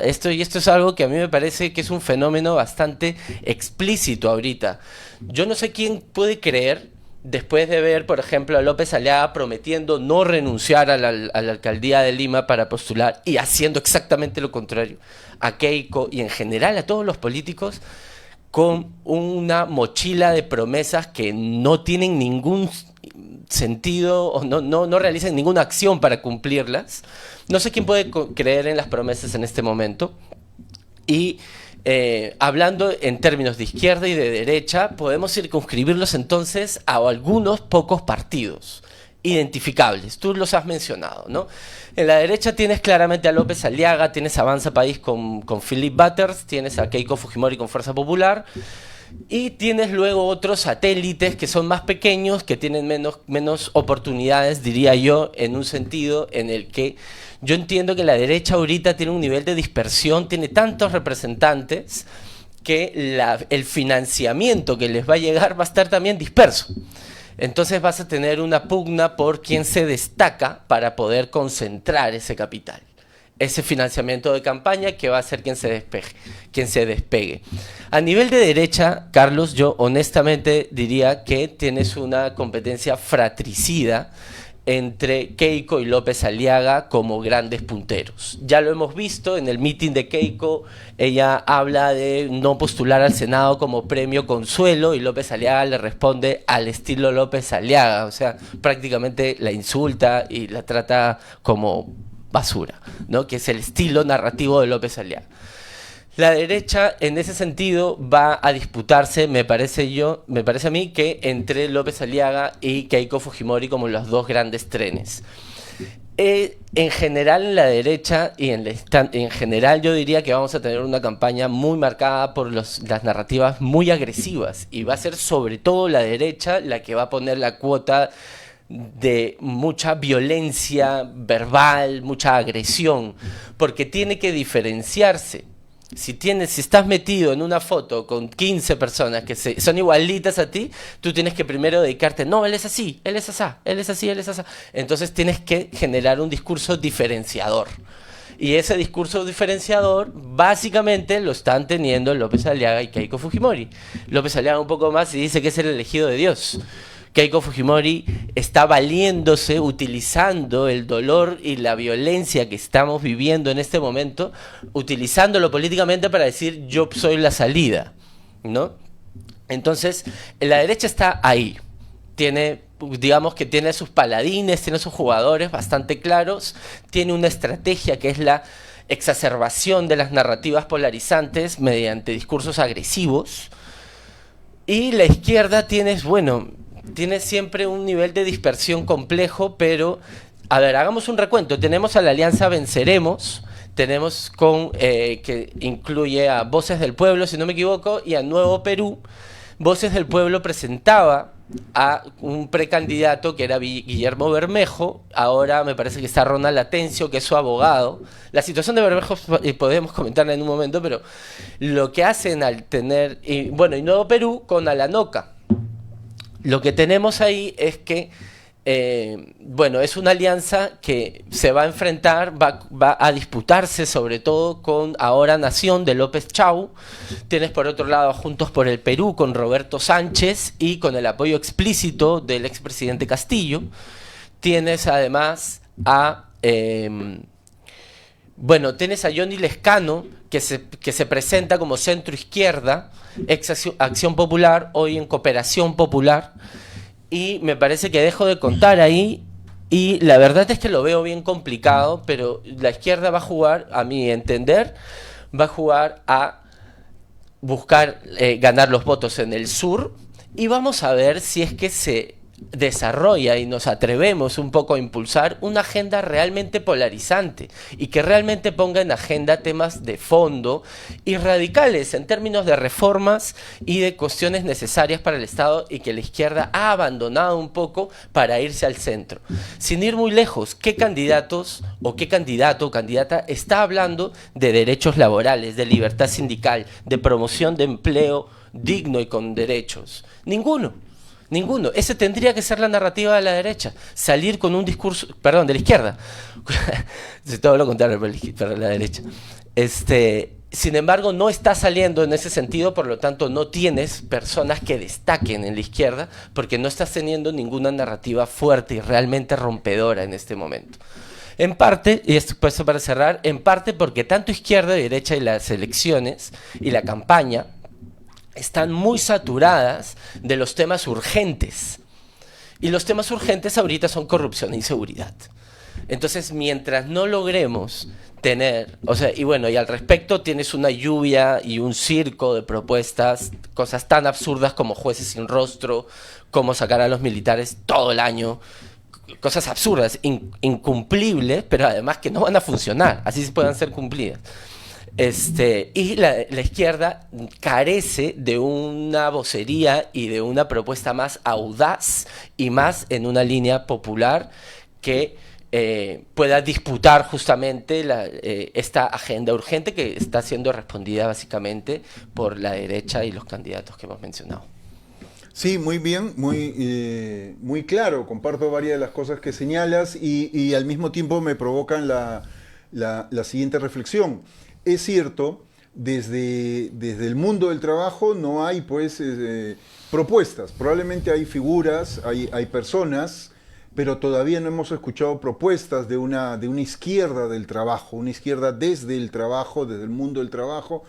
Esto es algo que a mí me parece que es un fenómeno bastante explícito ahorita. Yo no sé quién puede creer, después de ver, por ejemplo, a López Aliaga prometiendo no renunciar a la alcaldía de Lima para postular y haciendo exactamente lo contrario, a Keiko y en general a todos los políticos, con una mochila de promesas que no tienen ningún sentido o no realizan ninguna acción para cumplirlas. No sé quién puede creer en las promesas en este momento. Y hablando en términos de izquierda y de derecha, podemos circunscribirlos entonces a algunos pocos partidos identificables. Tú los has mencionado, ¿no? En la derecha tienes claramente a López Aliaga, tienes a Avanza País con Philip Butters, tienes a Keiko Fujimori con Fuerza Popular, y tienes luego otros satélites que son más pequeños, que tienen menos oportunidades, diría yo, en un sentido en el que yo entiendo que la derecha ahorita tiene un nivel de dispersión, tiene tantos representantes que el financiamiento que les va a llegar va a estar también disperso. Entonces vas a tener una pugna por quién se destaca para poder concentrar ese capital, ese financiamiento de campaña que va a ser quien se despegue. A nivel de derecha, Carlos, yo honestamente diría que tienes una competencia fratricida entre Keiko y López Aliaga como grandes punteros. Ya lo hemos visto en el meeting de Keiko, ella habla de no postular al Senado como premio consuelo y López Aliaga le responde al estilo López Aliaga, o sea, prácticamente la insulta y la trata como basura, ¿no? Que es el estilo narrativo de López Aliaga. La derecha, en ese sentido, va a disputarse, me parece a mí, que entre López Aliaga y Keiko Fujimori como los dos grandes trenes. En general, en la derecha y en general yo diría que vamos a tener una campaña muy marcada por las narrativas muy agresivas, y va a ser sobre todo la derecha la que va a poner la cuota de mucha violencia verbal, mucha agresión, porque tiene que diferenciarse. Si estás metido en una foto con 15 personas que son igualitas a ti, tú tienes que primero dedicarte, no, él es así, él es asá, él es así, él es asá. Entonces tienes que generar un discurso diferenciador. Y ese discurso diferenciador básicamente lo están teniendo López Aliaga y Keiko Fujimori. López Aliaga un poco más y dice que es el elegido de Dios. Keiko Fujimori está valiéndose, utilizando el dolor y la violencia que estamos viviendo en este momento, utilizándolo políticamente para decir yo soy la salida, ¿no? Entonces, la derecha está ahí. Digamos que tiene sus paladines, tiene sus jugadores bastante claros, tiene una estrategia que es la exacerbación de las narrativas polarizantes mediante discursos agresivos, y la izquierda tiene siempre un nivel de dispersión complejo, pero, a ver, hagamos un recuento. Tenemos a la Alianza Venceremos, tenemos que incluye a Voces del Pueblo, si no me equivoco, y a Nuevo Perú. Voces del Pueblo presentaba a un precandidato que era Guillermo Bermejo, ahora me parece que está Ronald Atencio, que es su abogado. La situación de Bermejo podemos comentarla en un momento, pero lo que hacen al tener... y Nuevo Perú con Alanoca. Lo que tenemos ahí es que, es una alianza que se va a enfrentar, va a disputarse sobre todo con Ahora Nación de López Chau. Tienes por otro lado Juntos por el Perú con Roberto Sánchez y con el apoyo explícito del expresidente Castillo. Tienes además tienes a Johnny Lescano, que se presenta como centro izquierda, ex Acción Popular, hoy en Cooperación Popular, y me parece que dejo de contar ahí, y la verdad es que lo veo bien complicado, pero la izquierda va a jugar, a mi entender, a buscar ganar los votos en el sur, y vamos a ver si es que se desarrolla y nos atrevemos un poco a impulsar una agenda realmente polarizante y que realmente ponga en agenda temas de fondo y radicales en términos de reformas y de cuestiones necesarias para el Estado, y que la izquierda ha abandonado un poco para irse al centro. Sin ir muy lejos, ¿qué candidatos o qué candidato o candidata está hablando de derechos laborales, de libertad sindical, de promoción de empleo digno y con derechos? Ninguno. Ese tendría que ser la narrativa de la derecha. Salir con un discurso, perdón, de la izquierda. Todo lo contrario para la derecha. Sin embargo, no está saliendo en ese sentido, por lo tanto no tienes personas que destaquen en la izquierda, porque no estás teniendo ninguna narrativa fuerte y realmente rompedora en este momento. En parte, y esto para cerrar, en parte porque tanto izquierda y derecha y las elecciones y la campaña están muy saturadas de los temas urgentes. Y los temas urgentes ahorita son corrupción e inseguridad. Entonces, mientras no logremos tener, y al respecto tienes una lluvia y un circo de propuestas, cosas tan absurdas como jueces sin rostro, como sacar a los militares todo el año, cosas absurdas, incumplibles, pero además que no van a funcionar, así se puedan ser cumplidas. Y la izquierda carece de una vocería y de una propuesta más audaz y más en una línea popular que pueda disputar justamente esta agenda urgente que está siendo respondida básicamente por la derecha y los candidatos que hemos mencionado. Sí, muy bien, muy claro. Comparto varias de las cosas que señalas y al mismo tiempo me provocan la siguiente reflexión. Es cierto, desde el mundo del trabajo no hay pues propuestas. Probablemente hay figuras, hay personas, pero todavía no hemos escuchado propuestas de una izquierda del trabajo, una izquierda desde el trabajo, desde el mundo del trabajo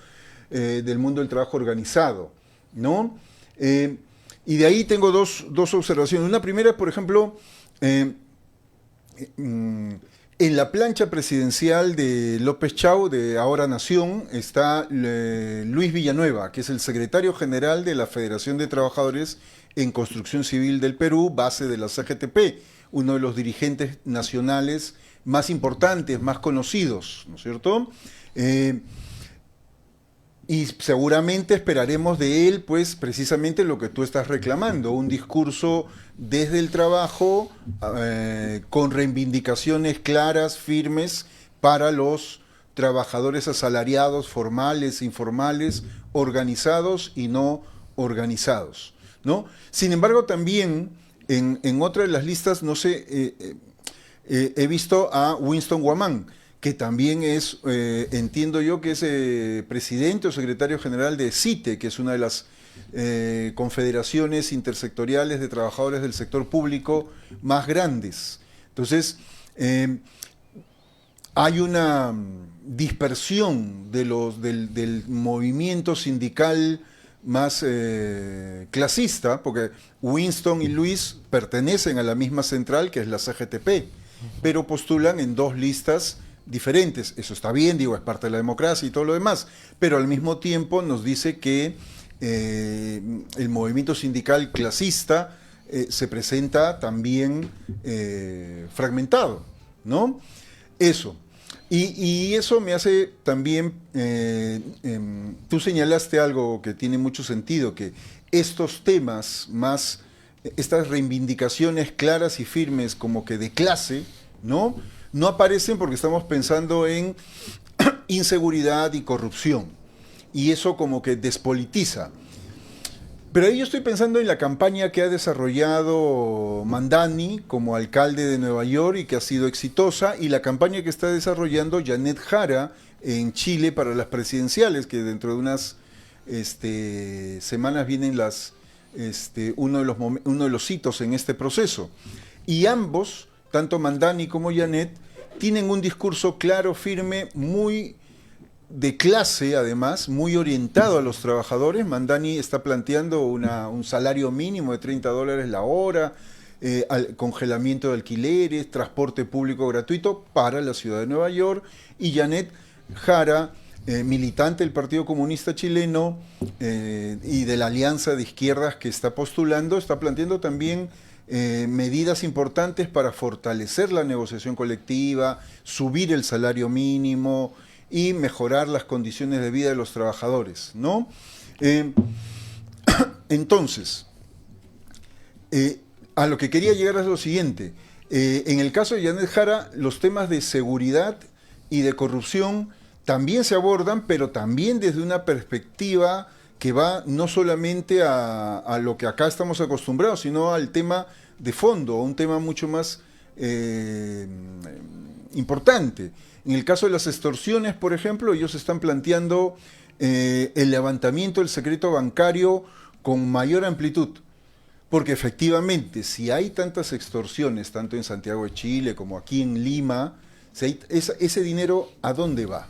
organizado, ¿no? Y de ahí tengo dos observaciones. Una primera, por ejemplo, en la plancha presidencial de López Chau, de Ahora Nación, está Luis Villanueva, que es el secretario general de la Federación de Trabajadores en Construcción Civil del Perú, base de la CGTP, uno de los dirigentes nacionales más importantes, más conocidos, ¿no es cierto? Y seguramente esperaremos de él, pues, precisamente lo que tú estás reclamando, un discurso desde el trabajo, con reivindicaciones claras, firmes, para los trabajadores asalariados, formales, informales, organizados y no organizados, ¿no? Sin embargo, también en otra de las listas, no sé, he visto a Winston Guamán, que también es, entiendo yo, que es presidente o secretario general de CITE, que es una de las confederaciones intersectoriales de trabajadores del sector público más grandes. Entonces, hay una dispersión del movimiento sindical más clasista, porque Winston y Luis pertenecen a la misma central, que es la CGTP, pero postulan en dos listas diferentes. Eso está bien, digo, es parte de la democracia y todo lo demás, pero al mismo tiempo nos dice que el movimiento sindical clasista se presenta también fragmentado, ¿no? Eso. Y eso me hace también, tú señalaste algo que tiene mucho sentido, que estos temas más, estas reivindicaciones claras y firmes como que de clase, ¿no? No aparecen porque estamos pensando en inseguridad y corrupción, y eso como que despolitiza. Pero ahí yo estoy pensando en la campaña que ha desarrollado Mamdani como alcalde de Nueva York y que ha sido exitosa, y la campaña que está desarrollando Janet Jara en Chile para las presidenciales, que dentro de unas semanas vienen uno de los hitos en este proceso. Y ambos, tanto Mamdani como Janet, tienen un discurso claro, firme, muy de clase, además, muy orientado a los trabajadores. Mamdani está planteando un salario mínimo de $30 la hora, congelamiento de alquileres, transporte público gratuito para la ciudad de Nueva York, y Janet Jara, militante del Partido Comunista Chileno y de la alianza de izquierdas que está postulando, está planteando también medidas importantes para fortalecer la negociación colectiva, subir el salario mínimo y mejorar las condiciones de vida de los trabajadores, ¿no? Entonces, a lo que quería llegar es lo siguiente. En el caso de Janet Jara, los temas de seguridad y de corrupción también se abordan, pero también desde una perspectiva que va no solamente a lo que acá estamos acostumbrados, sino al tema de fondo, a un tema mucho más importante. En el caso de las extorsiones, por ejemplo, ellos están planteando el levantamiento del secreto bancario con mayor amplitud, porque efectivamente, si hay tantas extorsiones, tanto en Santiago de Chile como aquí en Lima, ese dinero, ¿a dónde va?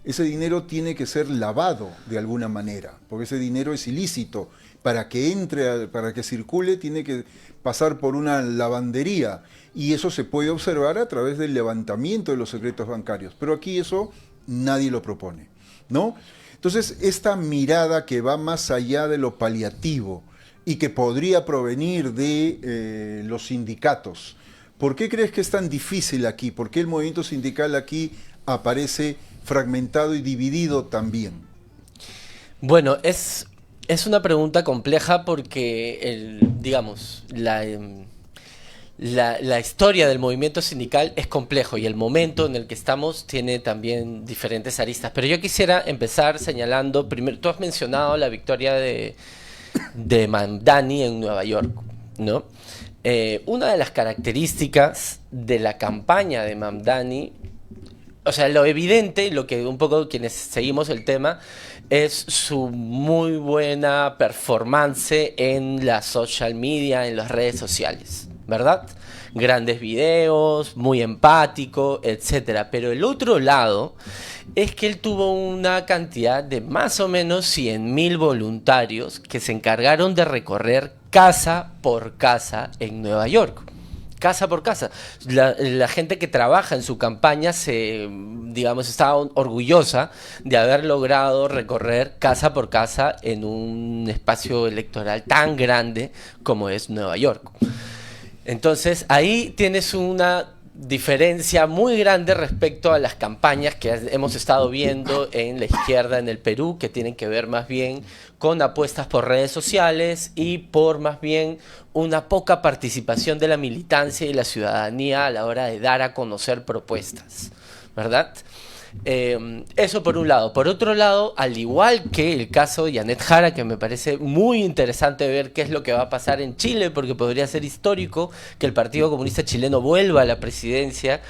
Ese dinero tiene que ser lavado de alguna manera, porque ese dinero es ilícito. Para que entre, para que circule, tiene que pasar por una lavandería, y eso se puede observar a través del levantamiento de los secretos bancarios. Pero aquí eso nadie lo propone, ¿no? Entonces, esta mirada que va más allá de lo paliativo y que podría provenir de los sindicatos, ¿por qué crees que es tan difícil aquí? ¿Por qué el movimiento sindical aquí aparece fragmentado y dividido también? Bueno, es una pregunta compleja porque, digamos, la historia del movimiento sindical es complejo y el momento en el que estamos tiene también diferentes aristas. Pero yo quisiera empezar señalando, primero, tú has mencionado la victoria de Mamdani en Nueva York, ¿no? Una de las características de la campaña de Mamdani, o sea, lo evidente, lo que un poco quienes seguimos el tema, es su muy buena performance en la social media, en las redes sociales, ¿verdad? Grandes videos, muy empático, etcétera. Pero el otro lado es que él tuvo una cantidad de más o menos 100.000 voluntarios que se encargaron de recorrer casa por casa en Nueva York. Casa por casa. La gente que trabaja en su campaña estaba orgullosa de haber logrado recorrer casa por casa en un espacio electoral tan grande como es Nueva York. Entonces ahí tienes una diferencia muy grande respecto a las campañas que hemos estado viendo en la izquierda en el Perú, que tienen que ver más bien con apuestas por redes sociales y por más bien una poca participación de la militancia y la ciudadanía a la hora de dar a conocer propuestas, ¿verdad? Eso por un lado. Por otro lado, al igual que el caso de Yanet Jara, que me parece muy interesante ver qué es lo que va a pasar en Chile, porque podría ser histórico que el Partido Comunista Chileno vuelva a la presidencia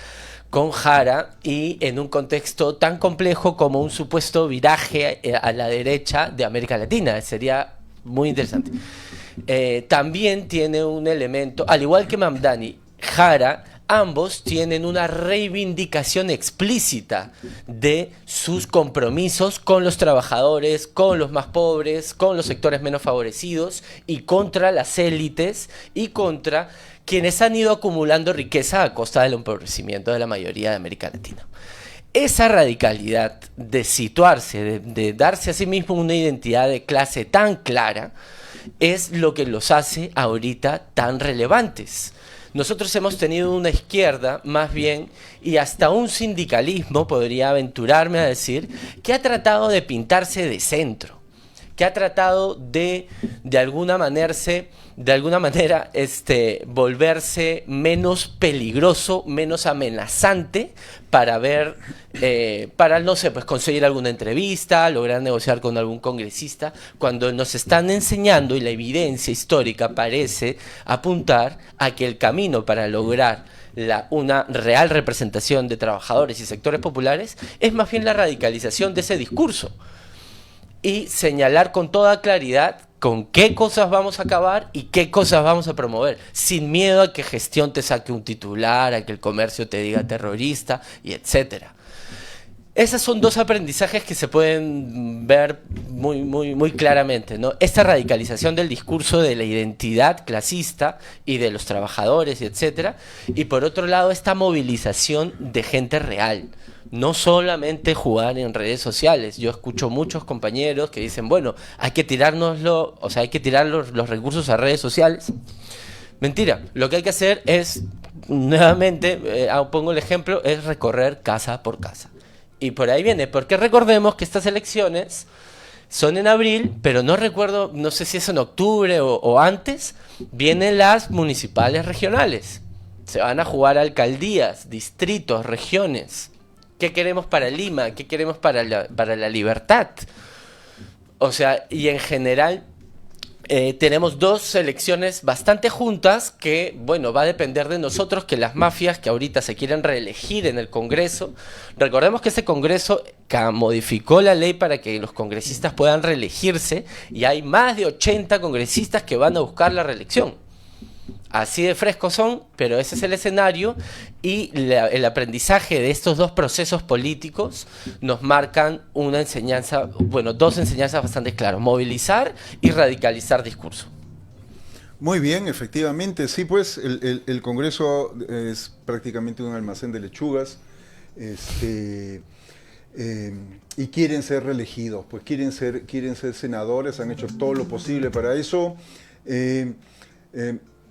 con Jara y en un contexto tan complejo como un supuesto viraje a la derecha de América Latina. Sería muy interesante. También tiene un elemento, al igual que Mamdani, Jara, ambos tienen una reivindicación explícita de sus compromisos con los trabajadores, con los más pobres, con los sectores menos favorecidos y contra las élites y contra quienes han ido acumulando riqueza a costa del empobrecimiento de la mayoría de América Latina. Esa radicalidad de situarse, de darse a sí mismo una identidad de clase tan clara, es lo que los hace ahorita tan relevantes. Nosotros hemos tenido una izquierda, más bien, y hasta un sindicalismo, podría aventurarme a decir, que ha tratado de pintarse de centro, que ha tratado de alguna manera, volverse menos peligroso, menos amenazante para no sé, pues conseguir alguna entrevista, lograr negociar con algún congresista, cuando nos están enseñando y la evidencia histórica parece apuntar a que el camino para lograr una real representación de trabajadores y sectores populares es más bien la radicalización de ese discurso y señalar con toda claridad con qué cosas vamos a acabar y qué cosas vamos a promover, sin miedo a que gestión te saque un titular, a que el comercio te diga terrorista, y etcétera. Esos son dos aprendizajes que se pueden ver muy, muy, muy claramente, ¿no? Esta radicalización del discurso de la identidad clasista y de los trabajadores, y etcétera, y por otro lado esta movilización de gente real. No solamente jugar en redes sociales. Yo escucho muchos compañeros que dicen, bueno, hay que tirar los recursos a redes sociales. Mentira, lo que hay que hacer es, nuevamente, pongo el ejemplo, es recorrer casa por casa. Y por ahí viene, porque recordemos que estas elecciones son en abril, pero no sé si es en octubre o antes, vienen las municipales regionales. Se van a jugar alcaldías, distritos, regiones. ¿Qué queremos para Lima? ¿Qué queremos para la libertad? O sea, y en general tenemos dos elecciones bastante juntas que, bueno, va a depender de nosotros que las mafias que ahorita se quieren reelegir en el Congreso. Recordemos que ese Congreso modificó la ley para que los congresistas puedan reelegirse y hay más de 80 congresistas que van a buscar la reelección. Así de frescos son, pero ese es el escenario y el aprendizaje de estos dos procesos políticos nos marcan dos enseñanzas bastante claras: movilizar y radicalizar discurso. Muy bien, efectivamente, sí, pues el Congreso es prácticamente un almacén de lechugas, y quieren ser reelegidos, pues quieren ser senadores, han hecho todo lo posible para eso.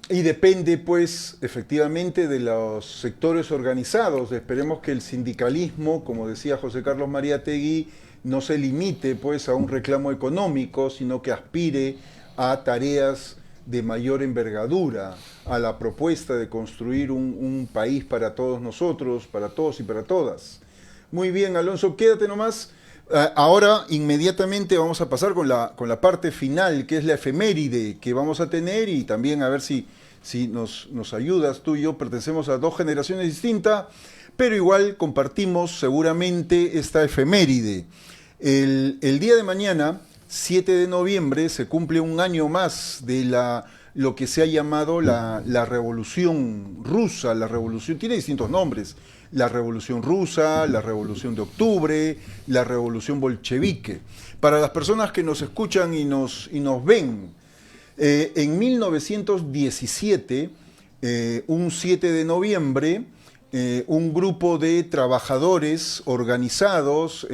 Y depende, pues, efectivamente de los sectores organizados. Esperemos que el sindicalismo, como decía José Carlos Mariátegui, no se limite, pues, a un reclamo económico, sino que aspire a tareas de mayor envergadura a la propuesta de construir un país para todos nosotros, para todos y para todas. Muy bien, Alonso, quédate nomás. Ahora inmediatamente vamos a pasar con la parte final, que es la efeméride que vamos a tener, y también a ver si nos ayudas. Tú y yo pertenecemos a dos generaciones distintas, pero igual compartimos seguramente esta efeméride. El día de mañana, 7 de noviembre, se cumple un año más de lo que se ha llamado la Revolución Rusa. La revolución tiene distintos nombres: la Revolución Rusa, la Revolución de Octubre, la Revolución Bolchevique. Para las personas que nos escuchan y nos ven, en 1917, un 7 de noviembre, un grupo de trabajadores organizados,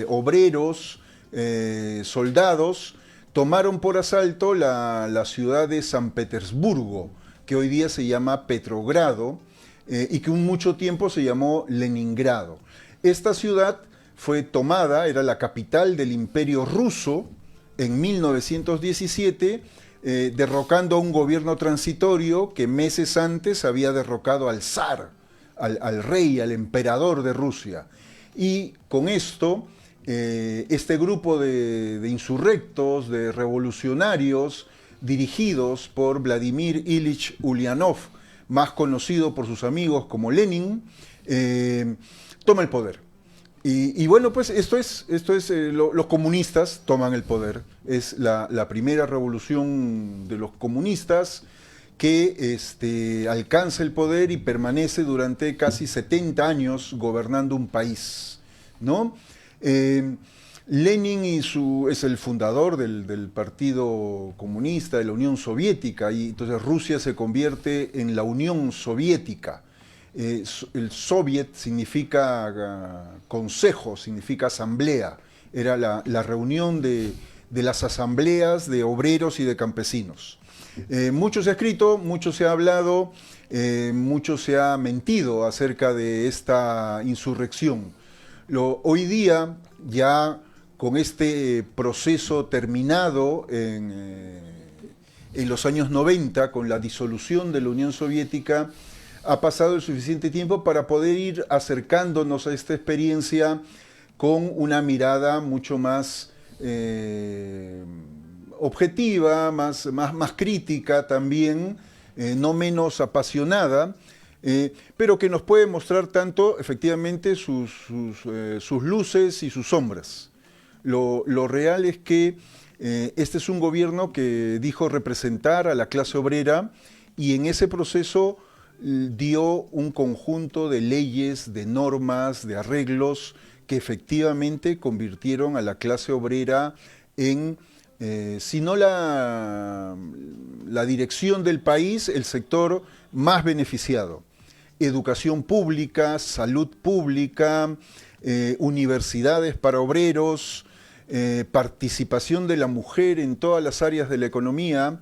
obreros, soldados, tomaron por asalto la ciudad de San Petersburgo, que hoy día se llama Petrogrado, y que mucho tiempo se llamó Leningrado. Esta ciudad fue tomada, era la capital del Imperio Ruso en 1917, derrocando a un gobierno transitorio que meses antes había derrocado al zar, al rey, al emperador de Rusia. Y con esto, este grupo de insurrectos, de revolucionarios, dirigidos por Vladimir Ilich Ulyanov, más conocido por sus amigos como Lenin, toma el poder. Y bueno, pues los comunistas toman el poder. Es la primera revolución de los comunistas que alcanza el poder y permanece durante casi 70 años gobernando un país, ¿no? Lenin es el fundador del Partido Comunista, de la Unión Soviética, y entonces Rusia se convierte en la Unión Soviética. El Soviet significa consejo, significa asamblea. Era la reunión de las asambleas de obreros y de campesinos. Mucho se ha escrito, mucho se ha hablado, mucho se ha mentido acerca de esta insurrección. Hoy día, ya con este proceso terminado en los años 90, con la disolución de la Unión Soviética, ha pasado el suficiente tiempo para poder ir acercándonos a esta experiencia con una mirada mucho más objetiva, más crítica también, no menos apasionada, pero que nos puede mostrar tanto efectivamente sus luces y sus sombras. Lo real es que este es un gobierno que dijo representar a la clase obrera, y en ese proceso dio un conjunto de leyes, de normas, de arreglos que efectivamente convirtieron a la clase obrera en, si no la dirección del país, el sector más beneficiado. Educación pública, salud pública, universidades para obreros, participación de la mujer en todas las áreas de la economía.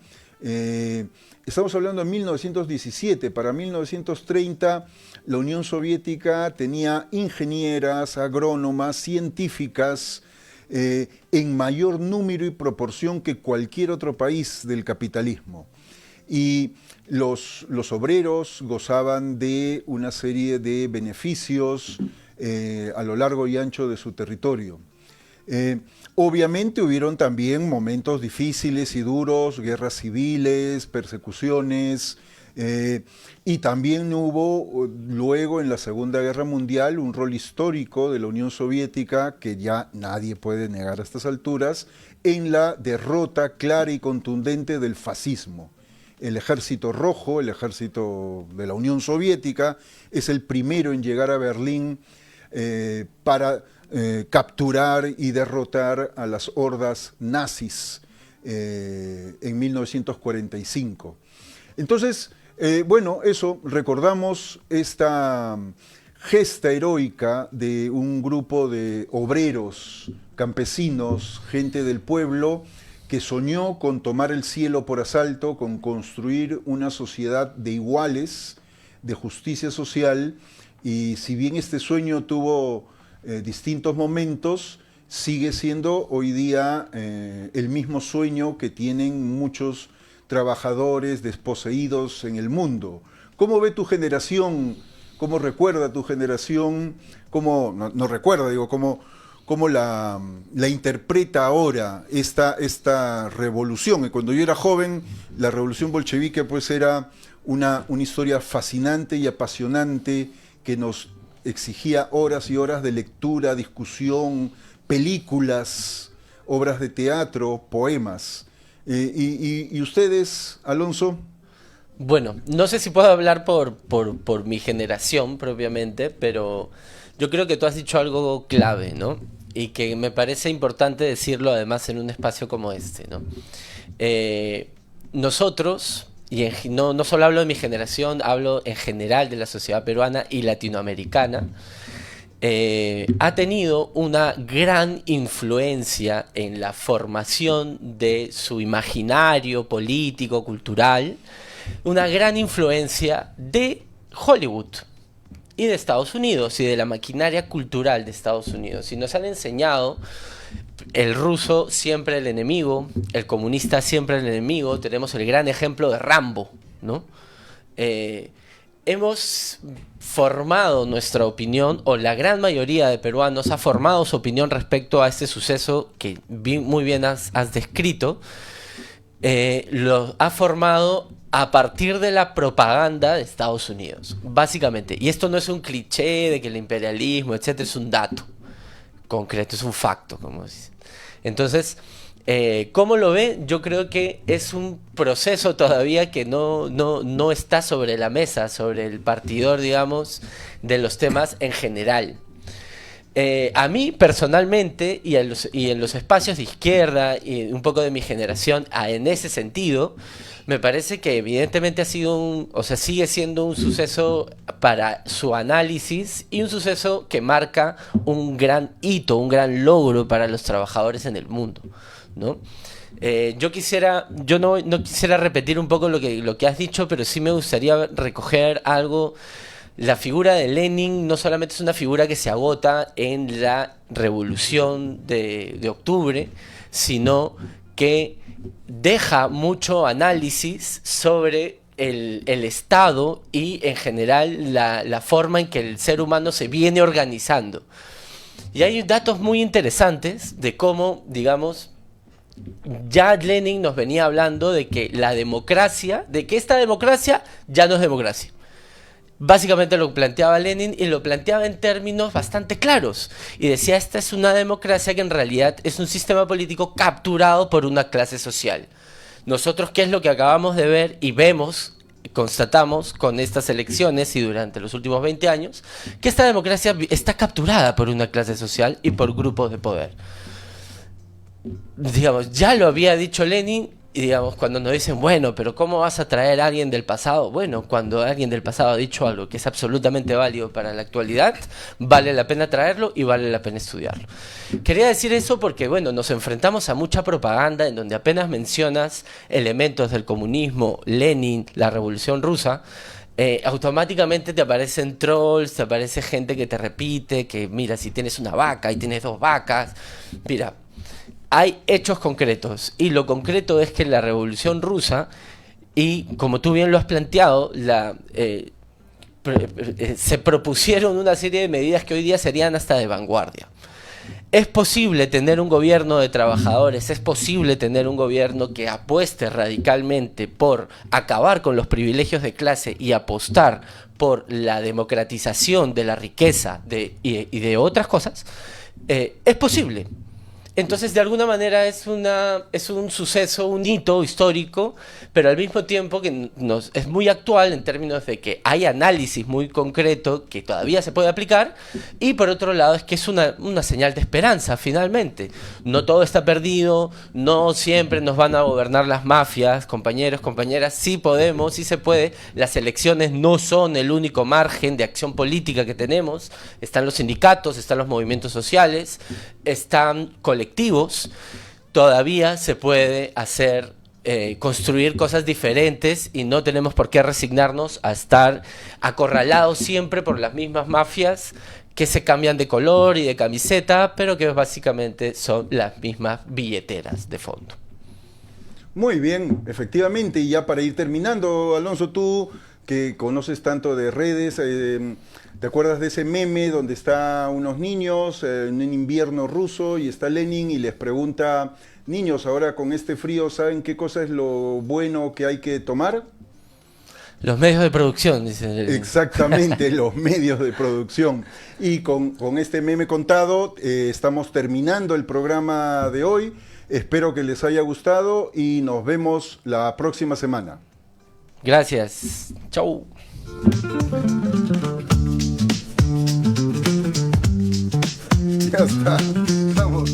Estamos hablando de 1917, para 1930 la Unión Soviética tenía ingenieras, agrónomas, científicas, en mayor número y proporción que cualquier otro país del capitalismo. Y los obreros gozaban de una serie de beneficios a lo largo y ancho de su territorio. Obviamente hubieron también momentos difíciles y duros, guerras civiles, persecuciones, y también hubo luego en la Segunda Guerra Mundial un rol histórico de la Unión Soviética que ya nadie puede negar a estas alturas, en la derrota clara y contundente del fascismo. El Ejército Rojo, el ejército de la Unión Soviética, es el primero en llegar a Berlín para capturar y derrotar a las hordas nazis en 1945. Entonces, bueno, eso, recordamos esta gesta heroica de un grupo de obreros, campesinos, gente del pueblo, que soñó con tomar el cielo por asalto, con construir una sociedad de iguales, de justicia social, y si bien este sueño tuvo distintos momentos, sigue siendo hoy día el mismo sueño que tienen muchos trabajadores desposeídos en el mundo. ¿Cómo ve tu generación? ¿Cómo recuerda tu generación? ¿Cómo, no recuerda, digo, cómo la interpreta ahora esta revolución? Y cuando yo era joven, la revolución bolchevique pues era una historia fascinante y apasionante que nos exigía horas y horas de lectura, discusión, películas, obras de teatro, poemas. ¿Y ustedes, Alonso? Bueno, no sé si puedo hablar por mi generación propiamente, pero yo creo que tú has dicho algo clave, ¿no? Y que me parece importante decirlo además en un espacio como este, ¿no? Nosotros, no solo hablo de mi generación, hablo en general de la sociedad peruana y latinoamericana, ha tenido una gran influencia en la formación de su imaginario político, cultural, una gran influencia de Hollywood y de Estados Unidos y de la maquinaria cultural de Estados Unidos. Y nos han enseñado el ruso siempre el enemigo, el comunista siempre el enemigo. Tenemos el gran ejemplo de Rambo, ¿no? Hemos formado nuestra opinión, o la gran mayoría de peruanos ha formado su opinión respecto a este suceso que muy bien has descrito. Lo ha formado a partir de la propaganda de Estados Unidos, básicamente. Y esto no es un cliché de que el imperialismo, etcétera, es un dato concreto, es un facto, como dicen. Entonces, ¿cómo lo ve? Yo creo que es un proceso todavía que no está sobre la mesa, sobre el partidor, digamos, de los temas en general. A mí personalmente y en los espacios de izquierda y un poco de mi generación, en ese sentido, me parece que evidentemente ha sido sigue siendo un suceso para su análisis y un suceso que marca un gran hito, un gran logro para los trabajadores en el mundo, ¿no? Yo no quisiera repetir un poco lo que has dicho, pero sí me gustaría recoger algo. La figura de Lenin no solamente es una figura que se agota en la revolución de octubre, sino que deja mucho análisis sobre el Estado y en general la forma en que el ser humano se viene organizando. Y hay datos muy interesantes de cómo, digamos, ya Lenin nos venía hablando de que esta democracia ya no es democracia. Básicamente lo planteaba Lenin y lo planteaba en términos bastante claros. Y decía, esta es una democracia que en realidad es un sistema político capturado por una clase social. Nosotros, ¿qué es lo que acabamos de ver y vemos, constatamos con estas elecciones y durante los últimos 20 años? Que esta democracia está capturada por una clase social y por grupos de poder. Digamos, ya lo había dicho Lenin. Y digamos, cuando nos dicen, bueno, pero ¿cómo vas a traer a alguien del pasado? Bueno, cuando alguien del pasado ha dicho algo que es absolutamente válido para la actualidad, vale la pena traerlo y vale la pena estudiarlo. Quería decir eso porque, bueno, nos enfrentamos a mucha propaganda en donde apenas mencionas elementos del comunismo, Lenin, la Revolución Rusa, automáticamente te aparecen trolls, te aparece gente que te repite, que mira, si tienes una vaca y tienes 2 vacas, mira. Hay hechos concretos, y lo concreto es que la Revolución Rusa, y como tú bien lo has planteado, se propusieron una serie de medidas que hoy día serían hasta de vanguardia. Es posible tener un gobierno de trabajadores, es posible tener un gobierno que apueste radicalmente por acabar con los privilegios de clase y apostar por la democratización de la riqueza y de otras cosas. Es posible. Entonces, de alguna manera es un suceso, un hito histórico, pero al mismo tiempo que es muy actual en términos de que hay análisis muy concreto que todavía se puede aplicar, y por otro lado es que es una señal de esperanza, finalmente. No todo está perdido, no siempre nos van a gobernar las mafias, compañeros, compañeras, sí podemos, sí se puede. Las elecciones no son el único margen de acción política que tenemos, están los sindicatos, están los movimientos sociales, están colectivos, todavía se puede hacer, construir cosas diferentes y no tenemos por qué resignarnos a estar acorralados siempre por las mismas mafias que se cambian de color y de camiseta, pero que básicamente son las mismas billeteras de fondo. Muy bien, efectivamente, y ya para ir terminando, Alonso, tú que conoces tanto de redes, ¿te acuerdas de ese meme donde está unos niños en un invierno ruso y está Lenin y les pregunta, niños, ahora con este frío, ¿saben qué cosa es lo bueno que hay que tomar? Los medios de producción, dicen. Exactamente, los medios de producción. Y con este meme contado, estamos terminando el programa de hoy. Espero que les haya gustado y nos vemos la próxima semana. Gracias. Chau. Ya está. Vamos.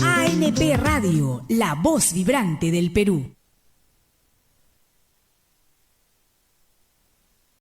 ANP Radio, la voz vibrante del Perú.